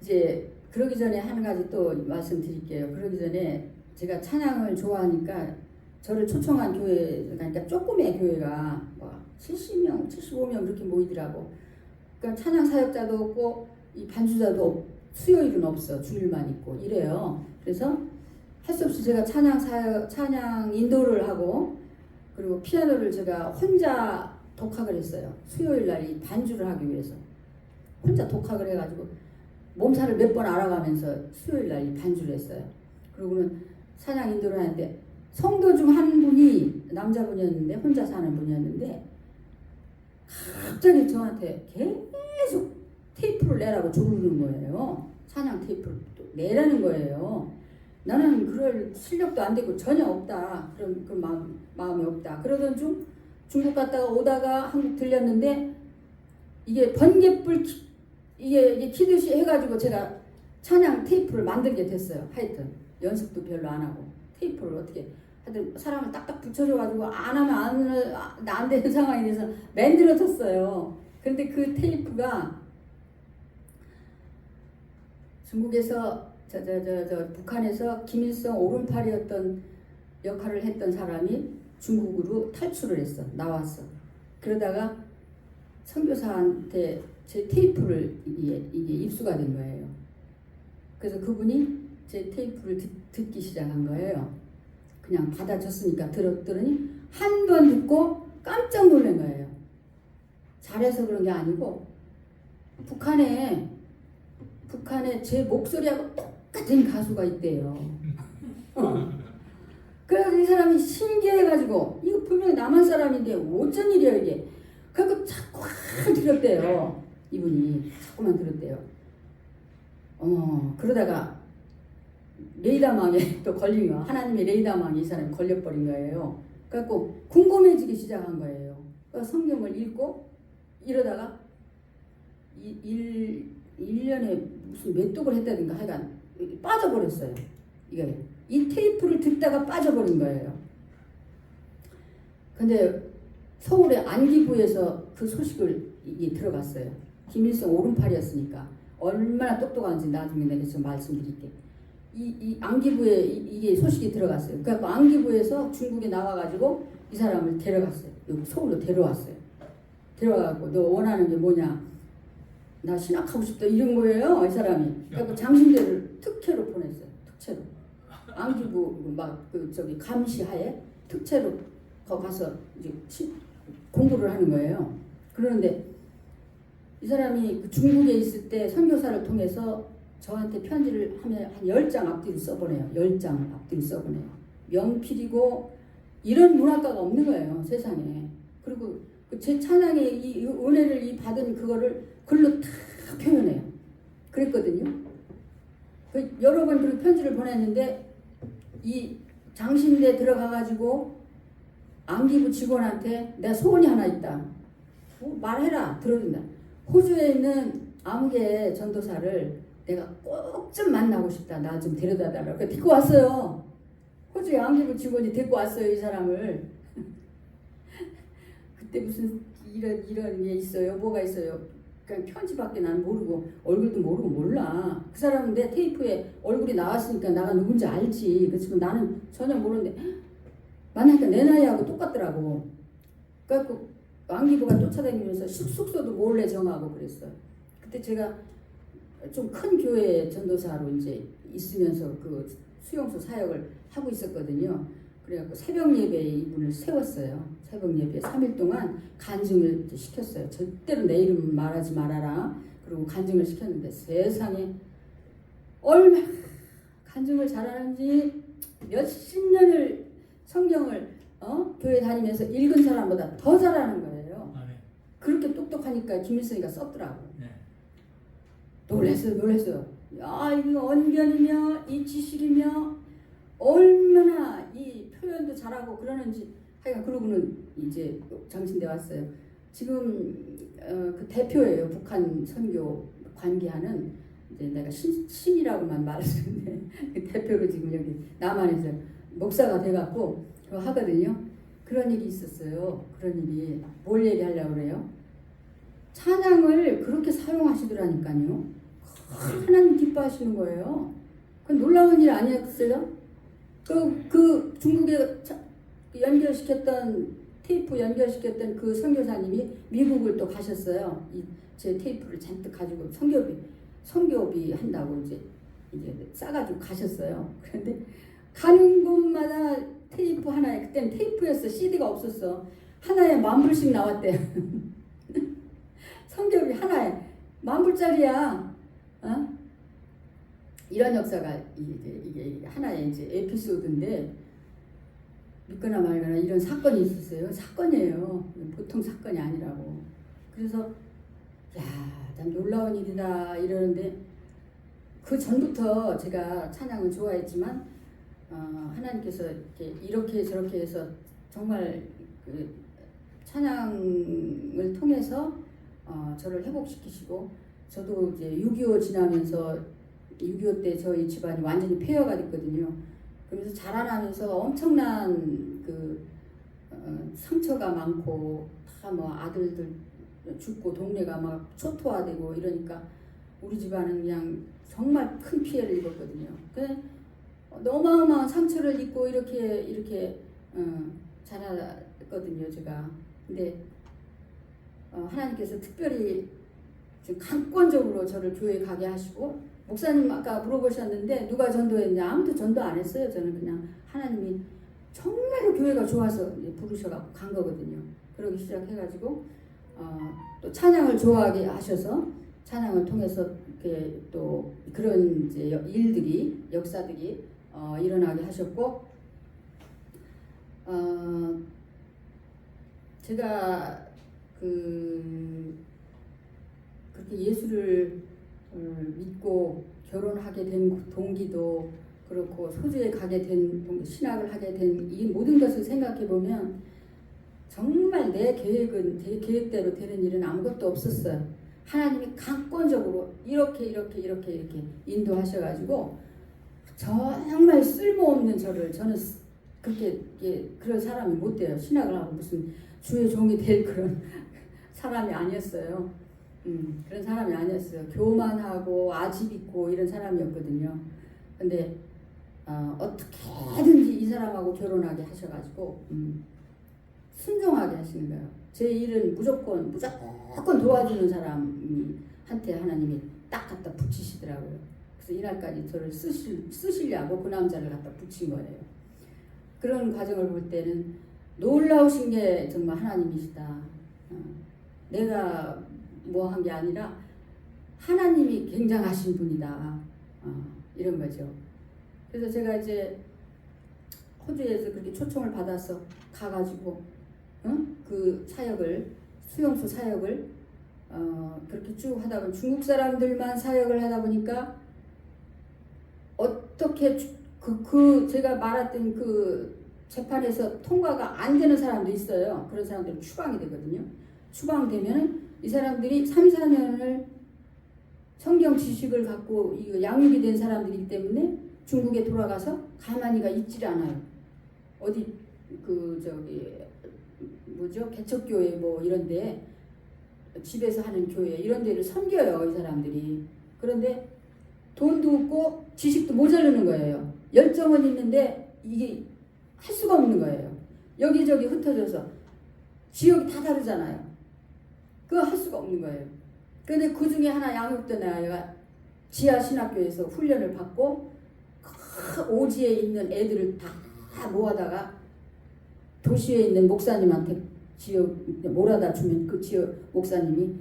[SPEAKER 2] 이제 그러기 전에 한 가지 또 말씀드릴게요. 그러기 전에 제가 찬양을 좋아하니까 저를 초청한 교회, 그러니까 조그매 교회가 뭐 70명, 75명 그렇게 모이더라고. 그러니까 찬양 사역자도 없고 이 반주자도 수요일은 없어. 주일만 있고 이래요. 그래서 할 수 없이 제가 찬양 인도를 하고 그리고 피아노를 제가 혼자 독학을 했어요. 수요일 날 이 반주를 하기 위해서 혼자 독학을 해가지고 몸살을 몇 번 알아가면서 수요일 날 이 반주를 했어요. 그리고는 찬양 인도를 하는데 성도 중 한 분이 남자분이었는데 혼자 사는 분이었는데 갑자기 저한테 계속 테이프를 내라고 조르는 거예요. 찬양 테이프를 또 내라는 거예요. 나는 그럴 실력도 안 되고 전혀 없다. 그런 그 마음이 없다. 그러던 중 중국 갔다가 오다가 한국 들렸는데 이게 번갯불 이게 키듯이 해가지고 제가 찬양 테이프를 만들게 됐어요. 하여튼 연습도 별로 안 하고 테이프를 어떻게 하여튼 사람을 딱딱 붙여줘가지고 안 하면 안 되는 상황이 돼서 만들어졌어요. 그런데 그 테이프가 중국에서 북한에서 김일성 오른팔이었던 역할을 했던 사람이 중국으로 탈출을 했어. 나왔어. 그러다가 선교사한테 제 테이프를 이게 입수가 된 거예요. 그래서 그분이 제 테이프를 듣기 시작한 거예요. 그냥 받아줬으니까 들었더니 한 번 듣고 깜짝 놀란 거예요. 잘해서 그런 게 아니고 북한에 제 목소리하고 똑같은 가수가 있대요. 그래서 이 사람이 신기해가지고 이거 분명히 남한 사람인데 어쩐 일이야 이게. 그래서 자꾸 들었대요. 이분이 자꾸만 들었대요. 그러다가 레이더망에 또 걸린 거. 하나님의 레이더망에 이 사람이 걸려버린 거예요. 그래갖고 궁금해지기 시작한 거예요. 그래서 성경을 읽고 이러다가 1년에 무슨 메뚜기를 했다든가 하여간 빠져버렸어요. 이게 이 테이프를 듣다가 빠져버린 거예요. 근데 서울의 안기부에서 그 소식을 이게 들어갔어요. 김일성 오른팔이었으니까 얼마나 똑똑한지 나중에 내가 좀 말씀드릴게. 이 안기부에 이게 소식이 들어갔어요. 그래서 안기부에서 중국에 나와가지고 이 사람을 데려갔어요. 여기 서울로 데려왔어요. 데려가고 너 원하는 게 뭐냐? 나 신학하고 싶다 이런 거예요. 이 사람이. 그래서 장신대를 특채로 보냈어요. 특채로. 안기부 저기 감시하에 특채로 거 가서 이제 공부를 하는 거예요. 그러는데 이 사람이 그 중국에 있을 때 선교사를 통해서 저한테 편지를 하면 한 10장 앞뒤로 써보내요. 10장 앞뒤로 써보내요. 명필이고 이런 문학가가 없는 거예요. 세상에. 그리고 제 찬양의 이 은혜를 받은 그거를 글로 다 표현해요. 그랬거든요. 여러 번 그런 편지를 보냈는데 이 장신대 들어가가지고 안기부 직원한테 내가 소원이 하나 있다. 말해라. 들어준다. 호주에 있는 아무개 전도사를 내가 꼭 좀 만나고 싶다. 나 좀 데려다 달라고. 그러니까 데리고 왔어요. 호주에 안기부 직원이 데리고 왔어요. 이 사람을. 그때 무슨 이런 게 있어요. 뭐가 있어요. 그냥 편지밖에 난 모르고 얼굴도 모르고 몰라. 그 사람은 내 테이프에 얼굴이 나왔으니까 나가 누군지 알지. 그렇지만 나는 전혀 모르는데 만나니까 내 나이하고 똑같더라고. 그래갖고 안기부가 쫓아다니면서 숙소도 몰래 정하고 그랬어요. 그때 제가 좀 큰 교회 전도사로 이제 있으면서 그 수용소 사역을 하고 있었거든요. 그래갖고 새벽 예배에 이분을 세웠어요. 새벽 예배 3일 동안 간증을 시켰어요. 절대로 내 이름 말하지 말아라. 그리고 간증을 시켰는데 세상에 얼마나 간증을 잘하는지 몇십 년을 성경을 교회 다니면서 읽은 사람보다 더 잘하는 거예요. 그렇게 똑똑하니까 김일성이가 썼더라고. 놀랐어요. 야, 이거 언변이며 이 지식이며 얼마나 이 표현도 잘하고 그러는지 하여간 그러고는 이제 장신대 왔어요. 지금 그 대표예요. 북한 선교 관계하는 이제 내가 신이라고만 말했는데 그 대표로 지금 여기 남한에서 목사가 돼갖고 그거 하거든요. 그런 일이 있었어요. 그런 일이 뭘 얘기하려고 그래요? 찬양을 그렇게 사용하시더라니까요. 하나님 기뻐하시는 거예요. 그건 놀라운 일 아니었어요? 그 중국에 테이프 연결시켰던 그 선교사님이 미국을 또 가셨어요. 제 테이프를 잔뜩 가지고 선교비 한다고 이제 싸가지고 가셨어요. 그런데 가는 곳마다 테이프 하나에, 그때는 테이프였어. CD가 없었어. 하나에 10,000불씩 나왔대. 선교비 하나에 10,000불짜리야. 이런 역사가 이게 하나의 이제 에피소드인데 믿거나 말거나 이런 사건이 있었어요. 사건이에요. 보통 사건이 아니라고. 그래서 야, 참 놀라운 일이다 이러는데 그 전부터 제가 찬양을 좋아했지만 하나님께서 이렇게 저렇게 해서 정말 그 찬양을 통해서 저를 회복시키시고 저도 이제 6.25 지나면서 6.25 때 저희 집안이 완전히 폐허가 됐거든요. 그래서 자라나면서 엄청난 그 상처가 많고 다 뭐 아들들 죽고 동네가 막 초토화되고 이러니까 우리 집안은 그냥 정말 큰 피해를 입었거든요. 어마어마한 상처를 입고 이렇게 자랐거든요, 제가. 근데 하나님께서 특별히 좀 강권적으로 저를 교회에 가게 하시고 목사님 아까 물어보셨는데 누가 전도했냐? 아무도 전도 안 했어요. 저는 그냥 하나님이 정말로 교회가 좋아서 부르셔갖고 간 거거든요. 그러기 시작해가지고 또 찬양을 좋아하게 하셔서 찬양을 통해서 이렇게 또 그런 이제 일들이 역사들이 일어나게 하셨고 제가 그렇게 예수를 믿고 결혼하게 된 동기도 그렇고 소주에 가게 된 신학을 하게 된 이 모든 것을 생각해 보면 정말 내 계획대로 되는 일은 아무것도 없었어요. 하나님이 강권적으로 이렇게 인도하셔가지고 정말 쓸모없는 저는 그렇게 그런 사람이 못 돼요. 신학을 하고 무슨 주의 종이 될 그런 사람이 아니었어요. 그런 사람이 아니었어요. 교만하고 아집 있고 이런 사람이었거든요. 근데 어떻게든지 이 사람하고 결혼하게 하셔가지고 순종하게 하시는 거예요. 제 일은 무조건 도와주는 사람한테 하나님이 딱 갖다 붙이시더라고요. 그래서 이날까지 저를 쓰시려고 그 남자를 갖다 붙인 거예요. 그런 과정을 볼 때는 놀라우신 게 정말 하나님이시다. 내가 뭐 한 게 아니라 하나님이 굉장하신 분이다. 이런 거죠. 그래서 제가 이제 호주에서 그렇게 초청을 받아서 가가지고 그 사역을 수용소 사역을 그렇게 쭉 하다 보니 중국 사람들만 사역을 하다 보니까 어떻게 제가 말했던 그 재판에서 통과가 안 되는 사람도 있어요. 그런 사람들은 추방이 되거든요. 추방되면 이 사람들이 3, 4년을 성경 지식을 갖고 양육이 된 사람들이기 때문에 중국에 돌아가서 가만히가 있질 않아요. 어디 개척교회 뭐 이런데 집에서 하는 교회 이런 데를 섬겨요, 이 사람들이. 그런데 돈도 없고 지식도 모자르는 거예요. 열정은 있는데 이게 할 수가 없는 거예요. 여기저기 흩어져서 지역이 다 다르잖아요. 그거 할 수가 없는 거예요. 그런데 그 중에 하나 양육된 아이가 지하 신학교에서 훈련을 받고 오지에 있는 애들을 다 모아다가 도시에 있는 목사님한테 몰아다 주면 그 지역 목사님이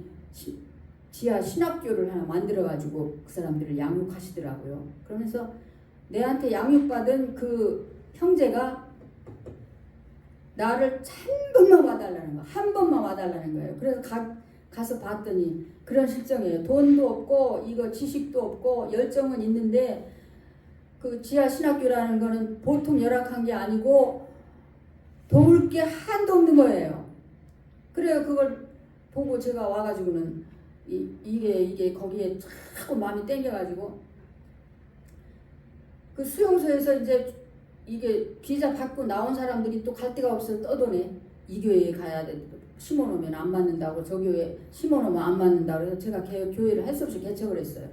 [SPEAKER 2] 지하 신학교를 하나 만들어가지고 그 사람들을 양육하시더라고요. 그러면서 내한테 양육받은 그 형제가 나를 한 번만 와달라는 거야. 한 번만 와달라는 거예요. 그래서 가서 봤더니 그런 실정이에요. 돈도 없고 이거 지식도 없고 열정은 있는데 그 지하 신학교라는 거는 보통 열악한 게 아니고 도울 게 한도 없는 거예요. 그래요. 그걸 보고 제가 와가지고는 이게 거기에 자꾸 마음이 땡겨가지고 그 수용소에서 이제 이게 비자 받고 나온 사람들이 또 갈 데가 없어서 떠도네. 이 교회에 가야 돼. 심어놓으면 안 맞는다고 저 교회 심어놓으면 안 맞는다고 그래서 제가 교회를 할 수 없이 개척을 했어요.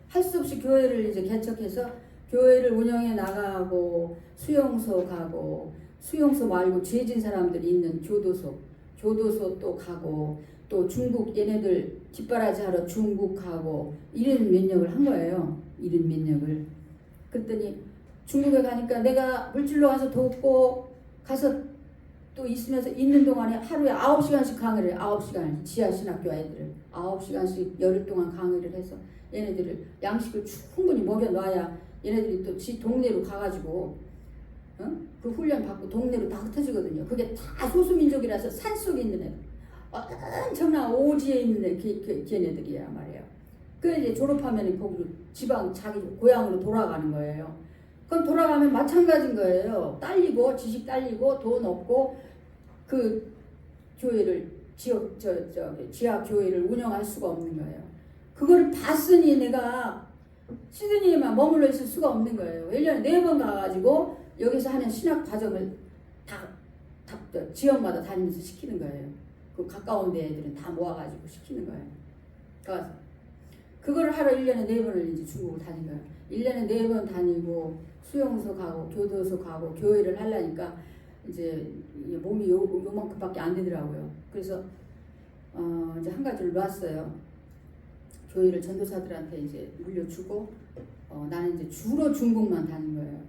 [SPEAKER 2] 할 수 없이 교회를 이제 개척해서 교회를 운영해 나가고 수용소 가고 수용소 말고 죄진 사람들이 있는 교도소 또 가고 또 중국 얘네들 뒷바라지 하러 중국 가고 1인 면역을 한 거예요. 1인 면역을. 그랬더니 중국에 가니까 내가 물질로 가서 돕고 가서 또 있으면서 있는 동안에 하루에 9시간씩 강의를 해요. 9시간 지하 신학교 애들을 9시간씩 열흘 동안 강의를 해서 얘네들을 양식을 충분히 먹여놔야 얘네들이 또 지 동네로 가가지고 그 훈련 받고 동네로 다 흩어지거든요. 그게 다 소수민족이라서 산속에 있는 애들 엄청난 오지에 있는 걔네들이야 말이에요. 그 이제 졸업하면 거기로 지방 자기 고향으로 돌아가는 거예요. 그럼 돌아가면 마찬가지인 거예요. 딸리고 지식 딸리고 돈 없고 그 교회를 지하 교회를 운영할 수가 없는 거예요. 그거를 봤으니 내가 시드니에만 머물러 있을 수가 없는 거예요. 1년에 4번 가가지고 여기서 하는 신학 과정을 다 지역마다 다니면서 시키는 거예요. 그 가까운 데 애들은 다 모아가지고 시키는 거예요. 그러니까 그걸 하러 1년에 4번을 이제 중국을 다닌 거예요. 1년에 4번 다니고 수용소 가고 교도소 가고 교회를 하려니까 이제 몸이 요만큼밖에 안 되더라고요. 그래서 이제 한 가지를 놨어요. 교회를 전도사들한테 이제 물려주고 나는 이제 주로 중국만 다닌 거예요.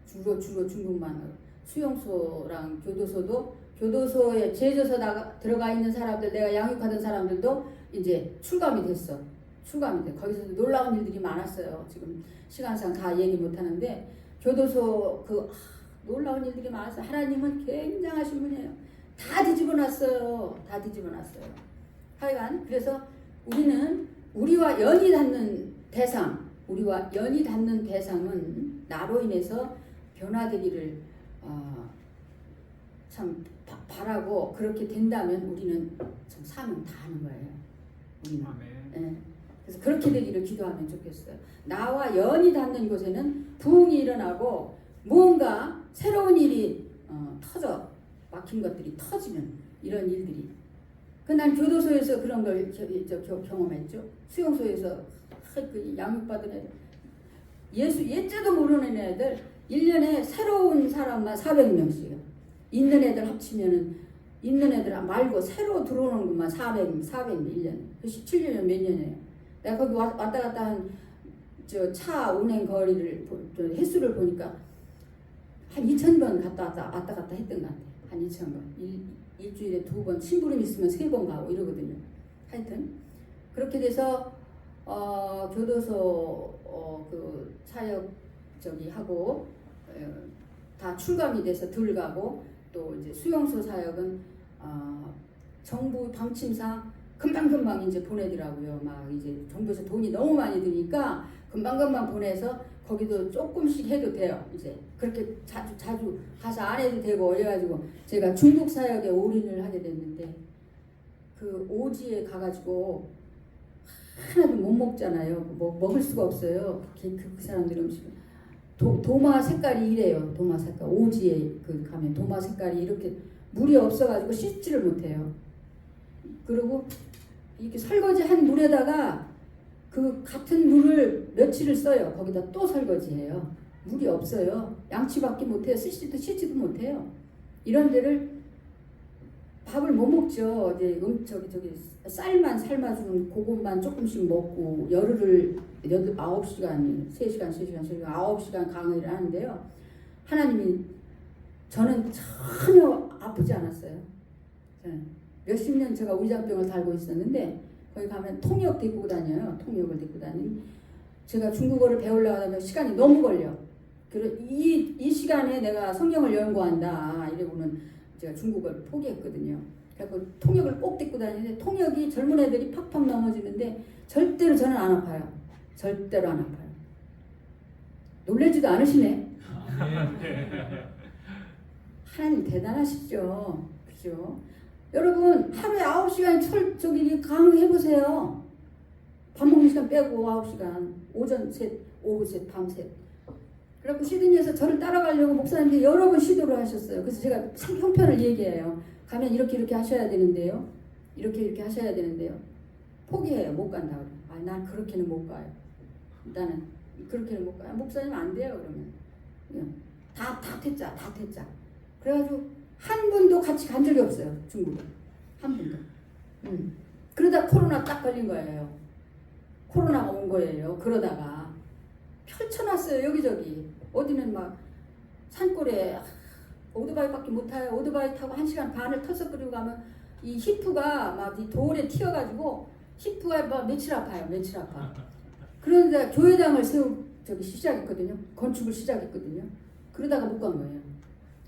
[SPEAKER 2] 주로 중국만. 수용소랑 교도소도 교도소에 제조소 들어가 있는 사람들, 내가 양육하던 사람들도 이제 출감이 됐어. 출감이 돼. 거기서도 놀라운 일들이 많았어요. 지금 시간상 다 얘기 못 하는데 교도소 놀라운 일들이 많았어요. 하나님은 굉장하신 분이에요. 다 뒤집어 놨어요. 다 뒤집어 놨어요. 하여간 그래서 우리는 우리와 연이 닿는 대상은 나로 인해서 변화되기를 참 바라고 그렇게 된다면 우리는 참 사명 다 하는 거예요. 우리는. 예. 그래서 그렇게 되기를 기도하면 좋겠어요. 나와 연이 닿는 곳에는 부흥이 일어나고 무언가 새로운 일이 터져 막힌 것들이 터지는 이런 일들이. 난 교도소에서 그런 걸 경험했죠. 수용소에서 그 양육받은 애들, 예자도 모르는 애들 1년에 새로운 사람만 400명씩이요. 있는 애들 합치면은 있는 애들 말고 새로 들어오는 것만 400, 1년에. 17년 몇 년이에요. 내가 거기 왔다 갔다 한 차 운행 거리를 횟수를 보니까 한 2,000번 왔다 갔다 했던 것 같아. 한 2,000번. 일주일에 2번, 심부름 있으면 3번 가고 이러거든요. 하여튼 그렇게 돼서 교도소 그 사역 하고 다 출감이 돼서 들 가고 또 이제 수용소 사역은 정부 방침상 금방금방 이제 보내더라고요. 막 이제 정부에서 돈이 너무 많이 드니까 금방금방 보내서 거기도 조금씩 해도 돼요. 이제 그렇게 자주 가서 안 해도 되고 이래가지고 제가 중국 사역에 올인을 하게 됐는데 그 오지에 가가지고 하나도 못 먹잖아요. 먹을 수가 없어요. 그 사람들 음식은 도마 색깔이 이래요. 도마 색깔 오지에 가면 도마 색깔이 이렇게 물이 없어가지고 씻지를 못해요. 그리고 이렇게 설거지한 물에다가 그 같은 물을 며칠을 써요. 거기다 또 설거지해요. 물이 없어요. 양치밖에 못해요. 씻지도 못해요. 이런 데를 밥을 못 먹죠. 이제 쌀만 삶아주는 그것만 조금씩 먹고 열흘을 9시간, 3시간, 9시간 강의를 하는데요. 하나님이 저는 전혀 아프지 않았어요. 몇십 년 제가 위장병을 달고 있었는데 거기 가면 통역 데리고 다녀요. 통역을 데리고 다니니 제가 중국어를 배우려고 하면 시간이 너무 걸려. 이 시간에 내가 성경을 연구한다 이러고는 제가 중국어를 포기했거든요. 그래서 통역을 꼭 데리고 다니는데 통역이 젊은 애들이 팍팍 넘어지는데 절대로 저는 안 아파요. 절대로 안 아파요. 놀라지도 않으시네. 하나님 대단하시죠. 그죠? 여러분 하루에 9시간 강의해보세요. 밥 먹는 시간 빼고 9시간 오전 셋, 오후 셋, 밤 셋. 그래갖고 시드니에서 저를 따라가려고 목사님들이 여러 번 시도를 하셨어요. 그래서 제가 형편을 얘기해요. 가면 이렇게 하셔야 되는데요. 이렇게 하셔야 되는데요. 포기해요. 못 간다 그래. 난 그렇게는 못 가요. 나는 그렇게는 못 가요. 목사님 안 돼요 그러면. 다 퇴짜. 그래가지고 한 번도 같이 간 적이 없어요. 중국에. 한 번도. 그러다 코로나 딱 걸린 거예요. 코로나가 온 거예요. 그러다가 펼쳐놨어요. 여기저기. 어디는 막 산골에 오토바이밖에 못 타요. 오토바이 타고 1시간 반을 터석거리고 가면 이 히프가 막 이 돌에 튀어가지고 히프가 막 며칠 아파요. 그런데 교회당을 시작했거든요. 건축을 시작했거든요. 그러다가 못 간 거예요.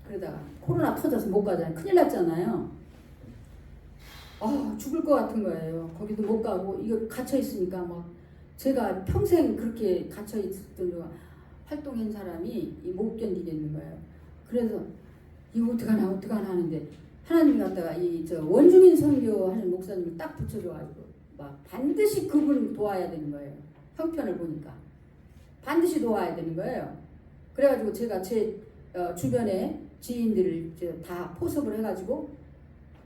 [SPEAKER 2] 그러다가 코로나 터져서 못 가잖아요. 큰일 났잖아요. 죽을 것 같은 거예요. 거기도 못 가고 이거 갇혀 있으니까 막 제가 평생 그렇게 갇혀 있었던 활동한 사람이 못 견디겠는 거예요. 그래서 이거 어떡하나 하는데 하나님이 갖다가 저 원주민 선교하는 목사님을 딱 붙여줘가지고 막 반드시 그분을 도와야 되는 거예요. 형편을 보니까 반드시 도와야 되는 거예요. 그래가지고 제가 제 주변에 지인들을 다 포섭을 해가지고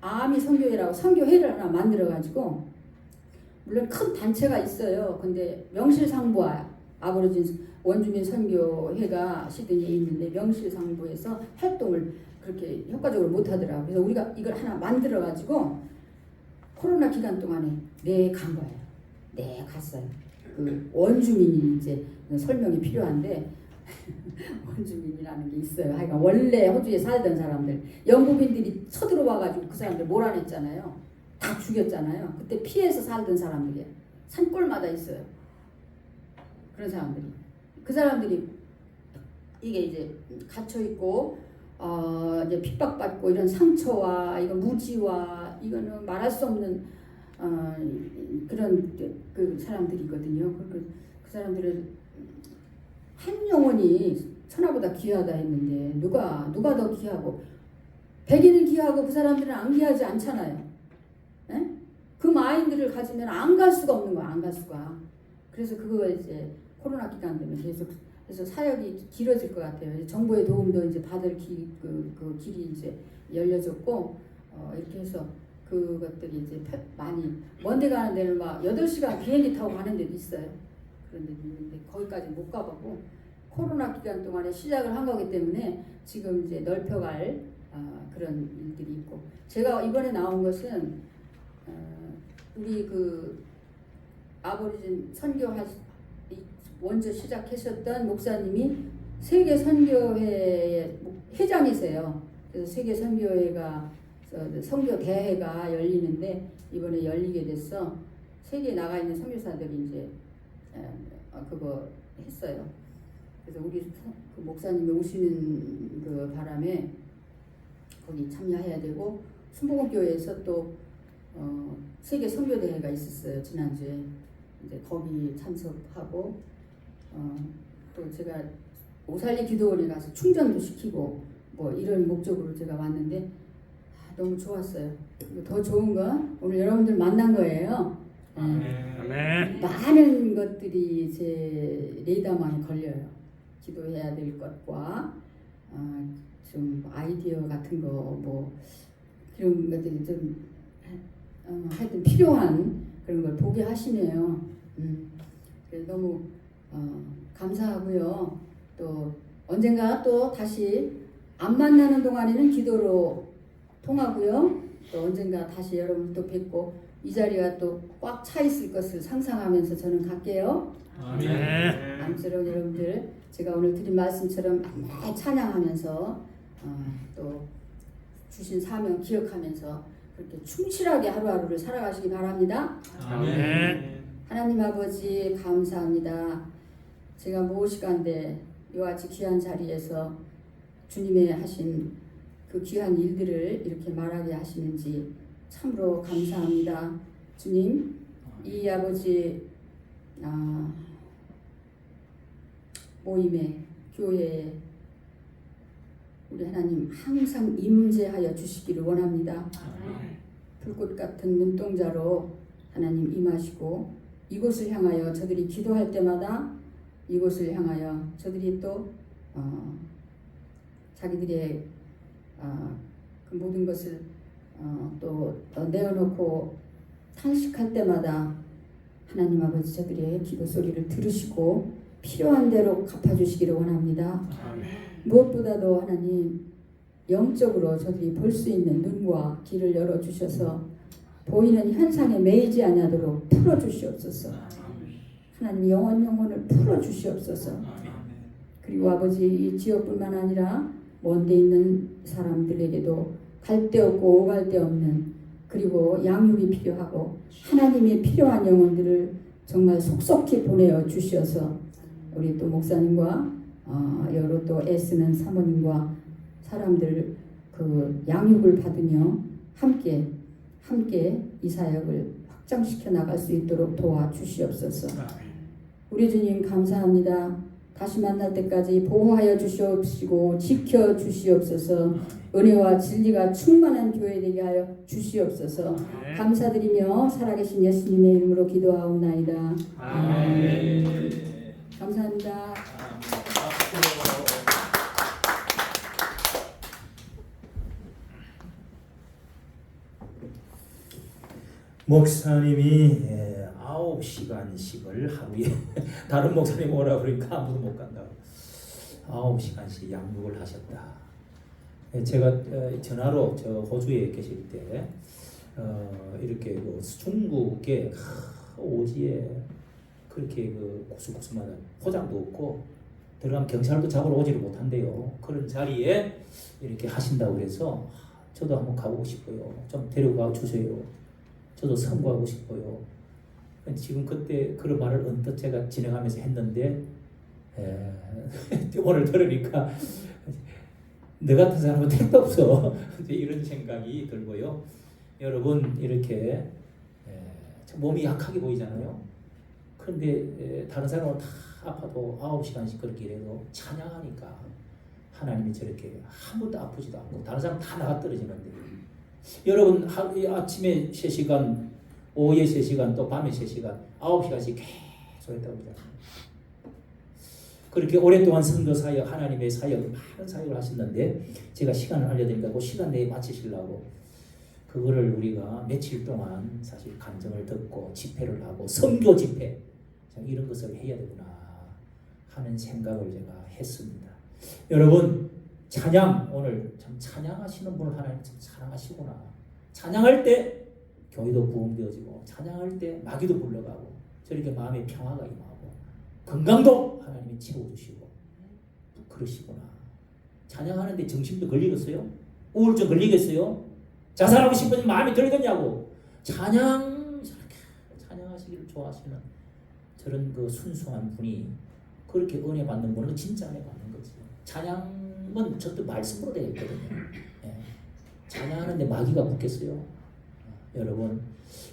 [SPEAKER 2] 아미 선교회라고 선교회를 하나 만들어가지고 물론 큰 단체가 있어요. 근데 명실상부와 아버러진 원주민 선교회가 시드니에 있는데 명실상부에서 활동을 그렇게 효과적으로 못하더라고요. 그래서 우리가 이걸 하나 만들어가지고 코로나 기간 동안에 간 거예요. 갔어요. 그 원주민이 이제 설명이 필요한데 원주민이라는 게 있어요. 하여간 원래 호주에 살던 사람들, 영국인들이 쳐들어와가지고 그 사람들 몰아냈잖아요. 다 죽였잖아요. 그때 피해서 살던 사람들이에요. 산골마다 있어요. 그런 사람들이. 그 사람들이 이게 이제 갇혀 있고 이제 핍박받고 이런 상처와 이거 무지와 이거는 말할 수 없는 그런 그 사람들이거든요. 그 사람들은 한 영혼이 천하보다 귀하다 했는데 누가 더 귀하고 백인은 귀하고 그 사람들은 안 귀하지 않잖아요. 에? 그 마인드를 가지면 안 갈 수가 없는 거야. 안 갈 수가. 그래서 그거 이제 코로나 기간 때문에 계속 그래서 사역이 길어질 것 같아요. 정부의 도움도 이제 받을 그 길이 이제 열려졌고 이렇게 해서 그것들이 이제 많이 먼데 가는 데는 막 8시간 비행기 타고 가는 데도 있어요. 그런 데도 있는데 거기까지 못 가보고 코로나 기간 동안에 시작을 한 거기 때문에 지금 이제 넓혀갈 그런 일들이 있고 제가 이번에 나온 것은 우리 그 아버리진 먼저 시작하셨던 목사님이 세계 선교회의 회장이세요. 그래서 세계 선교회가 선교 대회가 열리는데 이번에 열리게 됐어. 세계에 나가 있는 선교사들이 이제 그거 했어요. 그래서 우리 그 목사님이 오시는 그 바람에 거기 참여해야 되고 순복음교회에서 또 세계 선교 대회가 있었어요. 지난주에 이제 거기 참석하고 또 제가 오살리 기도원에 가서 충전도 시키고 뭐 이런 목적으로 제가 왔는데 너무 좋았어요. 더 좋은 건 오늘 여러분들 만난 거예요.
[SPEAKER 3] 아멘.
[SPEAKER 2] 많은 것들이 제 레이더망에 걸려요. 기도해야 될 것과 좀 아이디어 같은 거 뭐 그런 것들이 좀 하여튼 필요한 그런 걸 보게 하시네요. 그래서 너무 감사하고요. 또 언젠가 또 다시 안 만나는 동안에는 기도로 통하고요. 또 언젠가 다시 여러분 또 뵙고 이 자리가 또 꽉 차 있을 것을 상상하면서 저는 갈게요.
[SPEAKER 3] 아멘.
[SPEAKER 2] 아무쪼록 여러분들 제가 오늘 드린 말씀처럼 맨날 찬양하면서 또 주신 사명 기억하면서 그렇게 충실하게 하루하루를 살아가시기 바랍니다.
[SPEAKER 3] 아멘.
[SPEAKER 2] 하나님 아버지 감사합니다. 제가 무엇이간데 이와 같이 귀한 자리에서 주님의 하신 그 귀한 일들을 이렇게 말하게 하시는지 참으로 감사합니다. 주님, 이 아버지 모임에 교회에 우리 하나님 항상 임재하여 주시기를 원합니다. 불꽃 같은 눈동자로 하나님 임하시고 이곳을 향하여 저들이 기도할 때마다 이곳을 향하여 저들이 또 자기들의 그 모든 것을 또 내어놓고 탄식할 때마다 하나님 아버지 저들의 기도 소리를 들으시고 필요한 대로 갚아주시기를 원합니다. 무엇보다도 하나님 영적으로 저들이 볼 수 있는 눈과 귀를 열어주셔서 보이는 현상에 매이지 아니하도록 풀어주시옵소서. 하나님 영혼을 풀어주시옵소서. 그리고 아버지 이 지역뿐만 아니라 먼 데 있는 사람들에게도 갈 데 없고 오갈 데 없는 그리고 양육이 필요하고 하나님이 필요한 영혼들을 정말 속속히 보내어 주셔서 우리 또 목사님과 여러 또 애쓰는 사모님과 사람들 그 양육을 받으며 함께 함께 이 사역을 확장시켜 나갈 수 있도록 도와주시옵소서. 우리 주님 감사합니다. 다시 만날 때까지 보호하여 주시옵시고 지켜 주시옵소서. 은혜와 진리가 충만한 교회 되게 하여 주시옵소서. 감사드리며 살아계신 예수님의 이름으로 기도하옵나이다.
[SPEAKER 3] 아멘.
[SPEAKER 2] 감사합니다.
[SPEAKER 1] 목사님이 9시간씩을 하루에 다른 목사님 오라 그러니까 아무도 못 간다고 9시간씩 양육을 하셨다. 제가 전화로 저 호주에 계실 때 이렇게 그 중국의 오지에 그렇게 그 구석구석마다 포장도 없고 들어가면 경찰도 잡으러 오지를 못한대요. 그런 자리에 이렇게 하신다고 그래서 저도 한번 가보고 싶어요. 좀 데려가 주세요. 저도 선고하고 싶어요. 지금 그때 그런 말을 언뜻 제가 진행하면서 했는데 오늘 들으니까 너 같은 사람은 택도 없어. 이런 생각이 들고요. 여러분 이렇게 몸이 약하게 보이잖아요. 그런데 다른 사람은 다 아파도 9시간씩 그렇게 일해도 찬양하니까 하나님이 저렇게 한 번도 아프지도 않고 다른 사람 다 나가 떨어지는데 여러분 아침에 3시간, 오후에 3시간, 또 밤에 3시간, 9시간씩 계속 했다고 그러잖아요. 그렇게 오랫동안 선교 사역, 하나님의 사역, 많은 사역을 하셨는데 제가 시간을 알려드리니까 그 시간 내에 마치시려고 그거를 우리가 며칠 동안 사실 간증을 듣고 집회를 하고 선교 집회 이런 것을 해야 되구나 하는 생각을 제가 했습니다. 여러분 찬양 오늘 참 찬양하시는 분을 하나님 참 사랑하시구나. 찬양할 때 교회도 부흥되어지고 찬양할 때 마귀도 물러가고 저렇게 마음에 평화가 임하고 건강도 하나님이 채워주시고 그러시구나. 찬양하는데 정신도 걸리겠어요? 우울증 걸리겠어요? 자살하고 싶은 마음이 들겠냐고. 찬양하시기를 좋아하시는 저런 그 순수한 분이 그렇게 은혜 받는 분은 진짜 은혜 받는 거지. 찬양은 저도 말씀으로 되어 있거든요. 찬양하는데 마귀가 붙겠어요? 여러분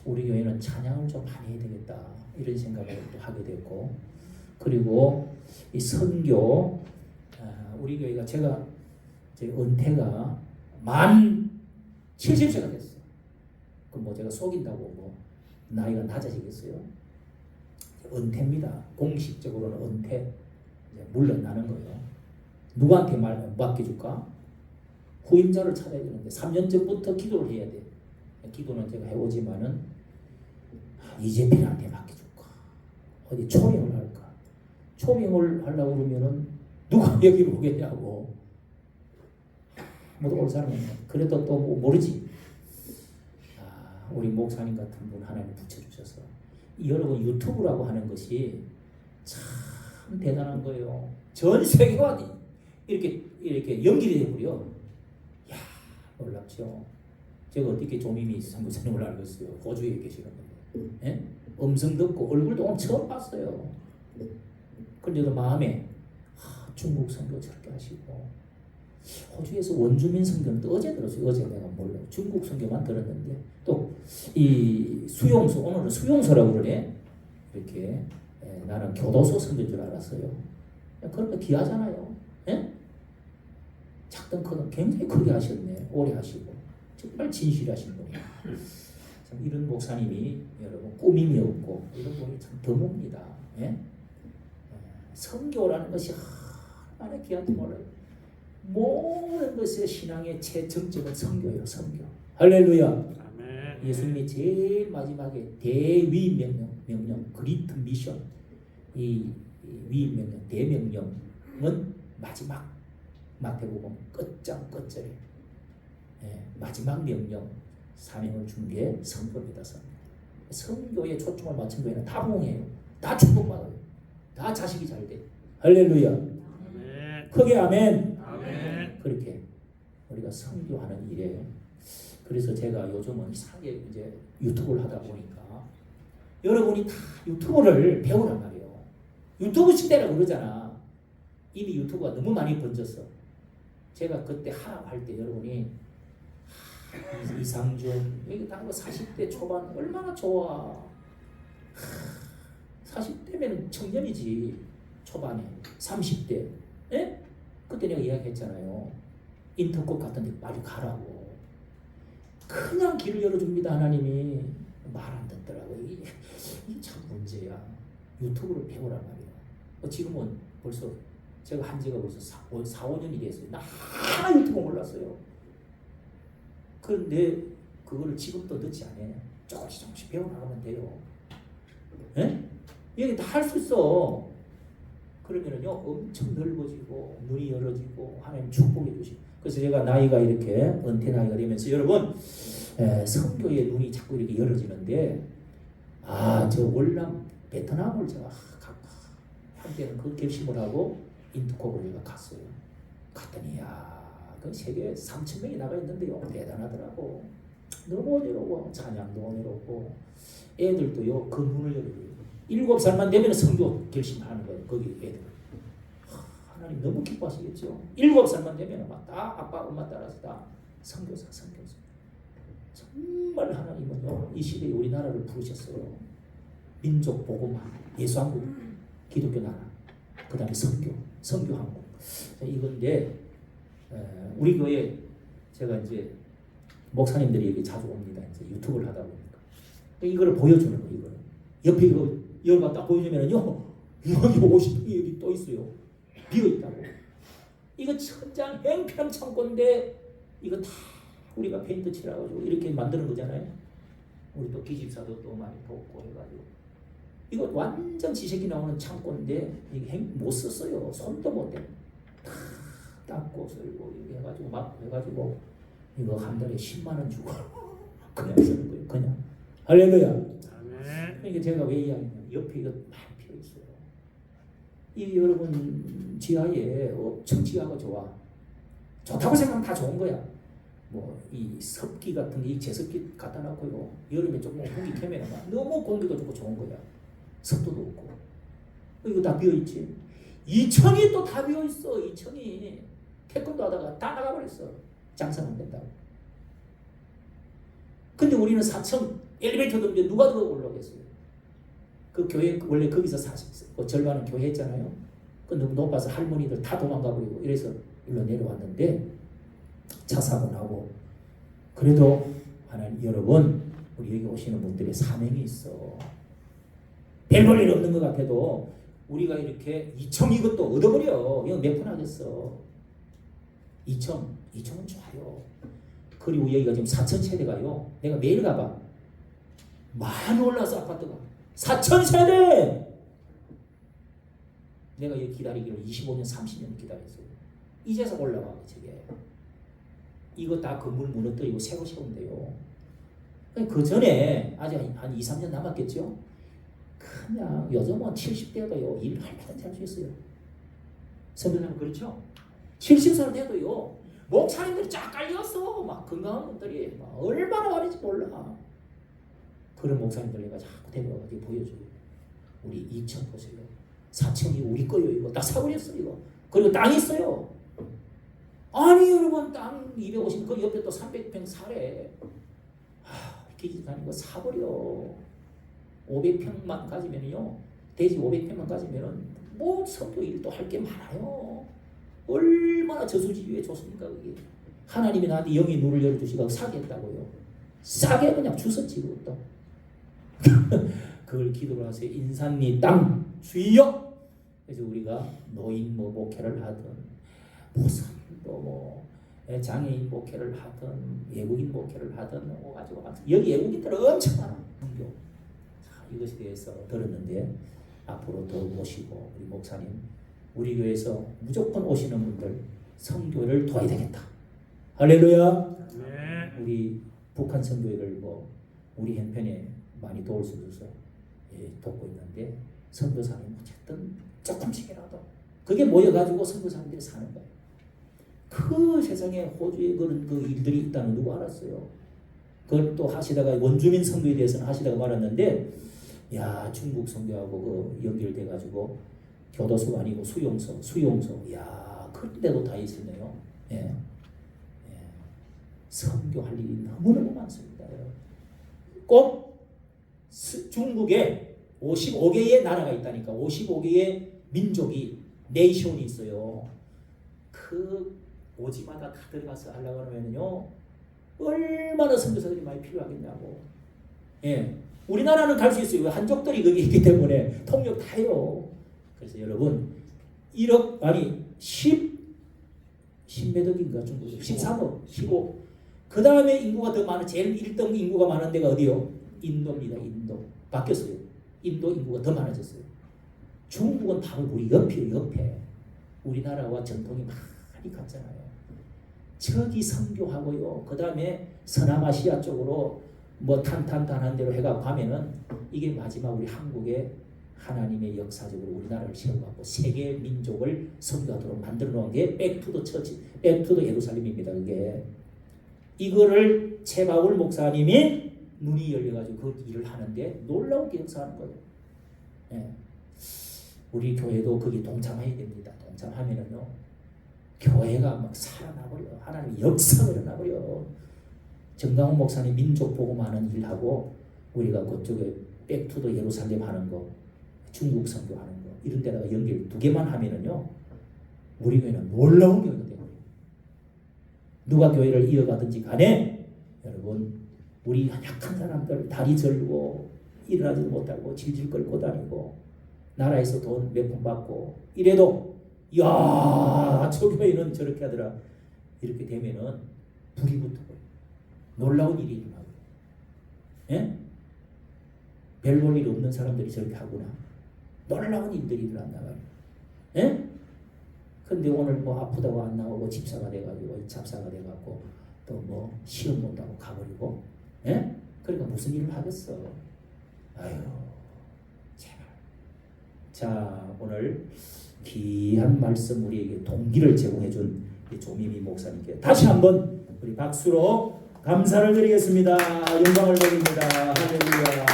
[SPEAKER 1] 우리 교회는 찬양을 좀 많이 해야 되겠다 이런 생각을 또 하게 됐고 그리고 이 선교 우리 교회가 제가 제 은퇴가 만 70세가 됐어요. 그럼 뭐 제가 속인다고 뭐 나이가 낮아지겠어요? 은퇴입니다. 공식적으로는 은퇴 물러나는 거예요. 누구한테 맡겨줄까? 후임자를 찾아야 되는데 3년 전부터 기도를 해야 돼. 기도는 제가 해오지만은 이재필한테 맡겨줄까? 어디 초빙을 할까? 초빙을 하려고 그러면은 누가 여기로 오겠냐고. 못 올 사람은 그래도 또 모르지. 우리 목사님 같은 분 하나님 붙여주셔서 여러분 유튜브라고 하는 것이 참 대단한 거예요. 전 세계와 이렇게 연결이 돼버려. 야 놀랍죠. 제가 어떻게 조미미 선교사님을 알겠어요. 호주에 계시는 분들. 예? 음성 듣고 얼굴도 오늘 처음 봤어요. 그런데도 마음에 중국 선교 저렇게 하시고 호주에서 원주민 선교는 또 어제 들었어요. 어제 내가 몰라요. 중국 선교만 들었는데 또 이 수용소 오늘은 수용소라고 그러네. 이렇게 나는 교도소 선교인 줄 알았어요. 그러니까 귀하잖아요. 예? 작든 크든 굉장히 크게 하셨네. 오래 하시고 정말 진실하신 분이에요. 참 이런 목사님이 여러분 꾸밈이 없고 이런 분이 참 드뭅니다. 예? 선교라는 것이 얼마나 귀한지 몰라요. 모든 것의 신앙의 최정점은 선교예요. 선교. 할렐루야.
[SPEAKER 3] 아멘.
[SPEAKER 1] 예수님이 제일 마지막에 대위 명령 그리트 미션 이 위임 명령 대명령은 마지막 마태복음 끝장 끝절에 마지막 명령 사명을 준 게 선교입니다. 선교에 초점을 맞춘 교회는 다 부흥해요. 다 축복받아요. 다 자식이 잘 돼. 할렐루야.
[SPEAKER 3] 아멘.
[SPEAKER 1] 크게 아멘.
[SPEAKER 3] 아멘.
[SPEAKER 1] 그렇게 우리가 선교하는 일에 그래서 제가 요즘은 이상하게 이제 유튜브를 하다 보니까 여러분이 다 유튜브를 배우란 말이에요. 유튜브 시대라고 그러잖아. 이미 유튜브가 너무 많이 번졌어. 제가 그때 하라고 할 때 여러분이 이상준 여기 다 40대 초반 얼마나 좋아. 40대면 청년이지. 초반에 30대. 예? 그때 내가 이야기했잖아요. 인터콕 같은 데 빨리 가라고. 그냥 길을 열어줍니다. 하나님이. 말 안 듣더라고. 이게 참 문제야. 유튜브를 배우란 말이야. 지금은 벌써 제가 한 지가 벌써 4, 5년이 됐어요. 나 하나 유튜브 몰랐어요. 그런데 그거를 지금도 늦지 않아. 조금씩 배워나가면 돼요. 예? 여기 다 할 수 있어. 그러면은요 엄청 넓어지고 눈이 열어지고 하나님 축복해 주시고. 그래서 제가 나이가 이렇게 은퇴 나이가 되면서 여러분 성교의 눈이 자꾸 이렇게 열어지는데 저 월남 베트남을 제가 한때는 그 결심을 하고 인터콕으로 제가 갔어요. 갔더니 그 세계 3,000명이 나가 있는데요 대단하더라고. 너무 어지러워. 찬양도 어지럽고 애들도요 그 문을 열어줘요. 7살만 되면 성교 결심하는 거예요. 거기 애들. 하나님 너무 기뻐하시겠죠. 7살만 되면 막 다 아빠 엄마 따라서 다 선교사. 정말 하나님은요 이 시대에 우리나라를 부르셨어요. 민족 복음화, 예수한국, 기독교 나라, 그 다음에 선교 한국. 이건데 우리 교회 제가 이제 목사님들이 여기 자주 옵니다. 이제 유튜브를 하다 보니까 이거를 보여주는 거예요. 이거를 옆에 이걸 갖다 보여주면은요 여기 50평이 여기 또 있어요. 비어 있다고. 이거 천장 행평 창고인데 이거 다 우리가 페인트 칠해가지고 이렇게 만드는 거잖아요. 우리 또 기집사도 또 많이 돕고 해가지고 이거 완전 지색이 나오는 창고인데 이게 못 썼어요. 손도 못 대. 다 닦고 쓸고 이렇게 해가지고 막 해가지고 이거 한 달에 10만 원 주고 그냥 쓰는 거예요. 그냥. 할렐루야.
[SPEAKER 3] 아멘.
[SPEAKER 1] 이게 제가 왜 이야기하냐면 옆에 이거 많이 피어 있어요. 이 여러분 지하에 엄청 지하가 좋다고 생각하면 다 좋은 거야. 뭐 이 습기 같은 이 제습기 갖다 놨고요. 여름에 조금 공기 캐면 너무 공기도 좋고 좋은 거야. 습도도 없고. 이거 다 비어 있지. 2층이 또 다 비어 있어. 2층이 태권도 하다가 다 나가버렸어. 장사 안 된다고. 근데 우리는 4층 엘리베이터도 없는데 누가 더 올라오겠어요? 그 교회 원래 거기서 그 절반은 교회 했잖아요. 그 너무 높아서 할머니들 다 도망가 버리고 이래서 일로 내려왔는데 차 사고 나고. 그래도 하나님 여러분 우리 여기 오시는 분들의 사명이 있어. 별 볼 일 없는 것 같아도 우리가 이렇게 2층 이것도 얻어버려. 이거 몇 푼 하겠어. 2층은 좋아요. 그리고 여기가 지금 4천 세대가요. 내가 매일 가봐. 많이 올라서 아파트가 4천 세대. 내가 여기 기다리기를 25년 30년 기다렸어요. 이제서 올라와. 저게 이거 다 건물 무너뜨리고 새로 세운대요. 그 전에 아직 한 2, 3년 남았겠죠. 그냥 요즘은 70대가요 일을 얼마든지 할 수 있어요. 선배님 그렇죠? 70살 돼도요 목사님들이 쫙 깔렸어. 막 건강한 분들이 막 얼마나 많은지 몰라. 그런 목사님들 내가 자꾸 데려와가지고 보여줘요. 우리 2층 보세요. 4층이 우리 거요. 이거 다 사버렸어 이거. 그리고 땅 있어요. 아니 여러분 땅 250, 그 옆에 또 300평 사래. 기지사님 거 사버려. 500평만 가지면요 대지 500평만 가지면은 뭐 선교 일도 할 게 많아요. 얼마나 저수지에 좋습니까 그게. 하나님이 나한테 영의 눈을 열어주시고 사게 했다고요. 싸게 그냥 주웠지 그것도. 그걸 기도를 하세요. 인산리 땅 주여. 그래서 우리가 노인 뭐 목회를 하든 무슨 또 장애인 목회를 하든 외국인 목회를 하든 가지고 여기 외국인들 엄청 많아. 이것에 대해서 들었는데 앞으로 더 모시고 우리 목사님 우리 교회에서 무조건 오시는 분들 선교를 도와야 되겠다. 할렐루야.
[SPEAKER 3] 네.
[SPEAKER 1] 우리 북한 선교회를 뭐 우리 형편에 많이 도울 수 있어서 돕고 있는데 선교사님 어쨌든 조금씩이라도 그게 모여가지고 선교사님들이 사는 거예요. 그 세상에 호주에 그런 그 일들이 있다는 누구 알았어요? 그걸 또 하시다가 원주민 선교에 대해서는 하시다가 말았는데 야 중국 선교하고 그 연결돼가지고 교도소가 아니고 수용소 야 그런데도 다 있었네요. 예. 선교할 일이 너무너무 많습니다. 꼭 중국에 55개의 나라가 있다니까. 55개의 민족이 네이션이 있어요. 그 오지마다 다 들어가서 하려고 하면요 얼마나 선교사들이 많이 필요하겠냐고. 예, 우리나라는 갈 수 있어요. 한족들이 거기 있기 때문에 통역 다 해요. 그래서 여러분 1억 아니 10몇 억인가 중국 13억 15. 그 다음에 인구가 더 많은 제일 1등 인구가 많은 데가 어디요? 인도입니다. 인도 바뀌었어요. 인도 인구가 더 많아졌어요. 중국은 바로 우리 옆이에요. 옆에 우리나라와 전통이 많이 같잖아요. 저기 선교하고요. 그 다음에 서남아시아 쪽으로 뭐 탄탄탄한 대로 해가 가면은 이게 마지막 우리 한국의 하나님의 역사적으로 우리나라를 세워갖고 세계 민족을 선교하도록 만들어 놓은 게 백투더 처치, 백투더 예루살렘입니다. 그게 이거를 최바울 목사님이 눈이 열려가지고 그 일을 하는데 놀라운 역사하는 거예요. 예. 우리 교회도 거기 동참해야 됩니다. 동참하면은요 교회가 막 살아나버려. 하나님의 역사가 일어나버려. 정강훈 목사님 민족 복음하는 일하고 우리가 그쪽에 백투더 예루살렘 하는 거, 중국 선교하는 거 이런 데다가 연결 2개만 하면은요 우리 교회는 놀라운 교회가 되거든요. 누가 교회를 이어가든지 간에 여러분 우리 약한 사람들 다리 절고 일어나지도 못하고 질질 끌고 다니고 나라에서 돈 몇 푼 받고 이래도 야, 저 교회는 저렇게 하더라. 이렇게 되면은 불이 붙어버려요. 놀라운 일이 일어나고. 예? 별 볼 일 없는 사람들이 저렇게 하구나. 놀라운 일들이 일어난다 말이에요. 예? 근데 오늘 뭐 아프다고 안 나오고 집사가 돼가지고 잡사가 돼갖고 또 뭐 시험 본다고 가버리고. 예? 그러니까 무슨 일을 하겠어. 아유, 제발. 자, 오늘 귀한 말씀 우리에게 동기를 제공해준 조미미 목사님께 다시 한번 우리 박수로 감사를 드리겠습니다. 영광을 드립니다. 할렐루야.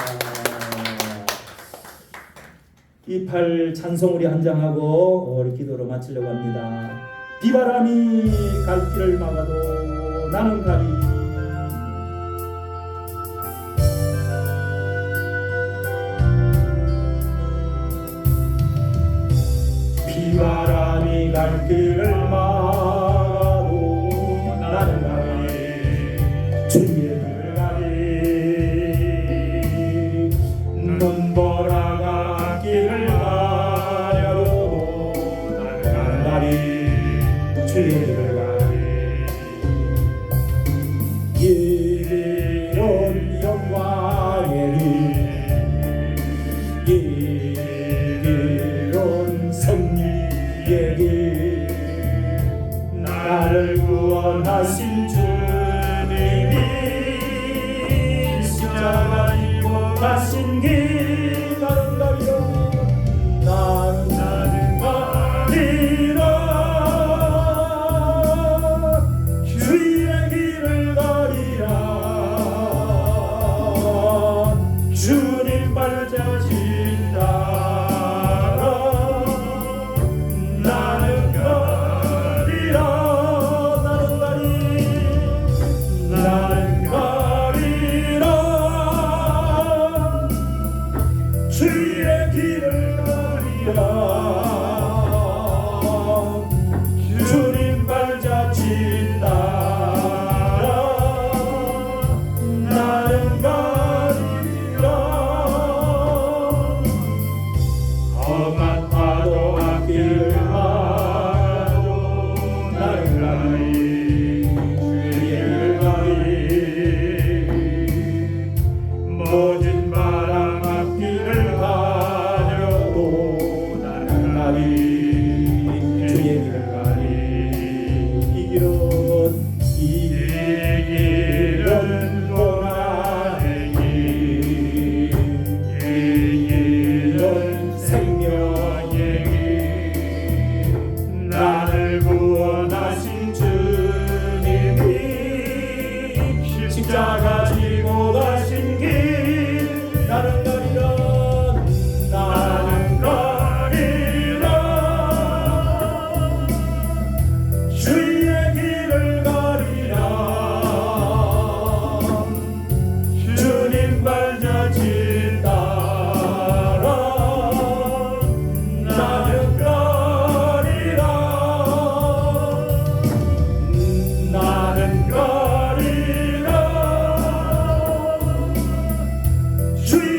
[SPEAKER 1] 28 찬송 우리 한장하고 우리 기도로 마치려고 합니다. 비바람이 갈 길을 막아도 나는 가리. 비바람이 갈 길을 막아도 나는 가리. 주의 길을 가리. 눈보라가 길을 가려도 나는 가리. 주의 길을 가리. 이런 영광의 길 이런 승리의 길 나를 구원하신 주님이 십자가 지고 가신 길 나는 가리라. 나는 가리라. 주의 길을 가리라. 주님 발자취 따라 나는 가리라. 나는 가리라. 주의 길을 가리라. 주님 발자취 따라 나는 가리라. 험한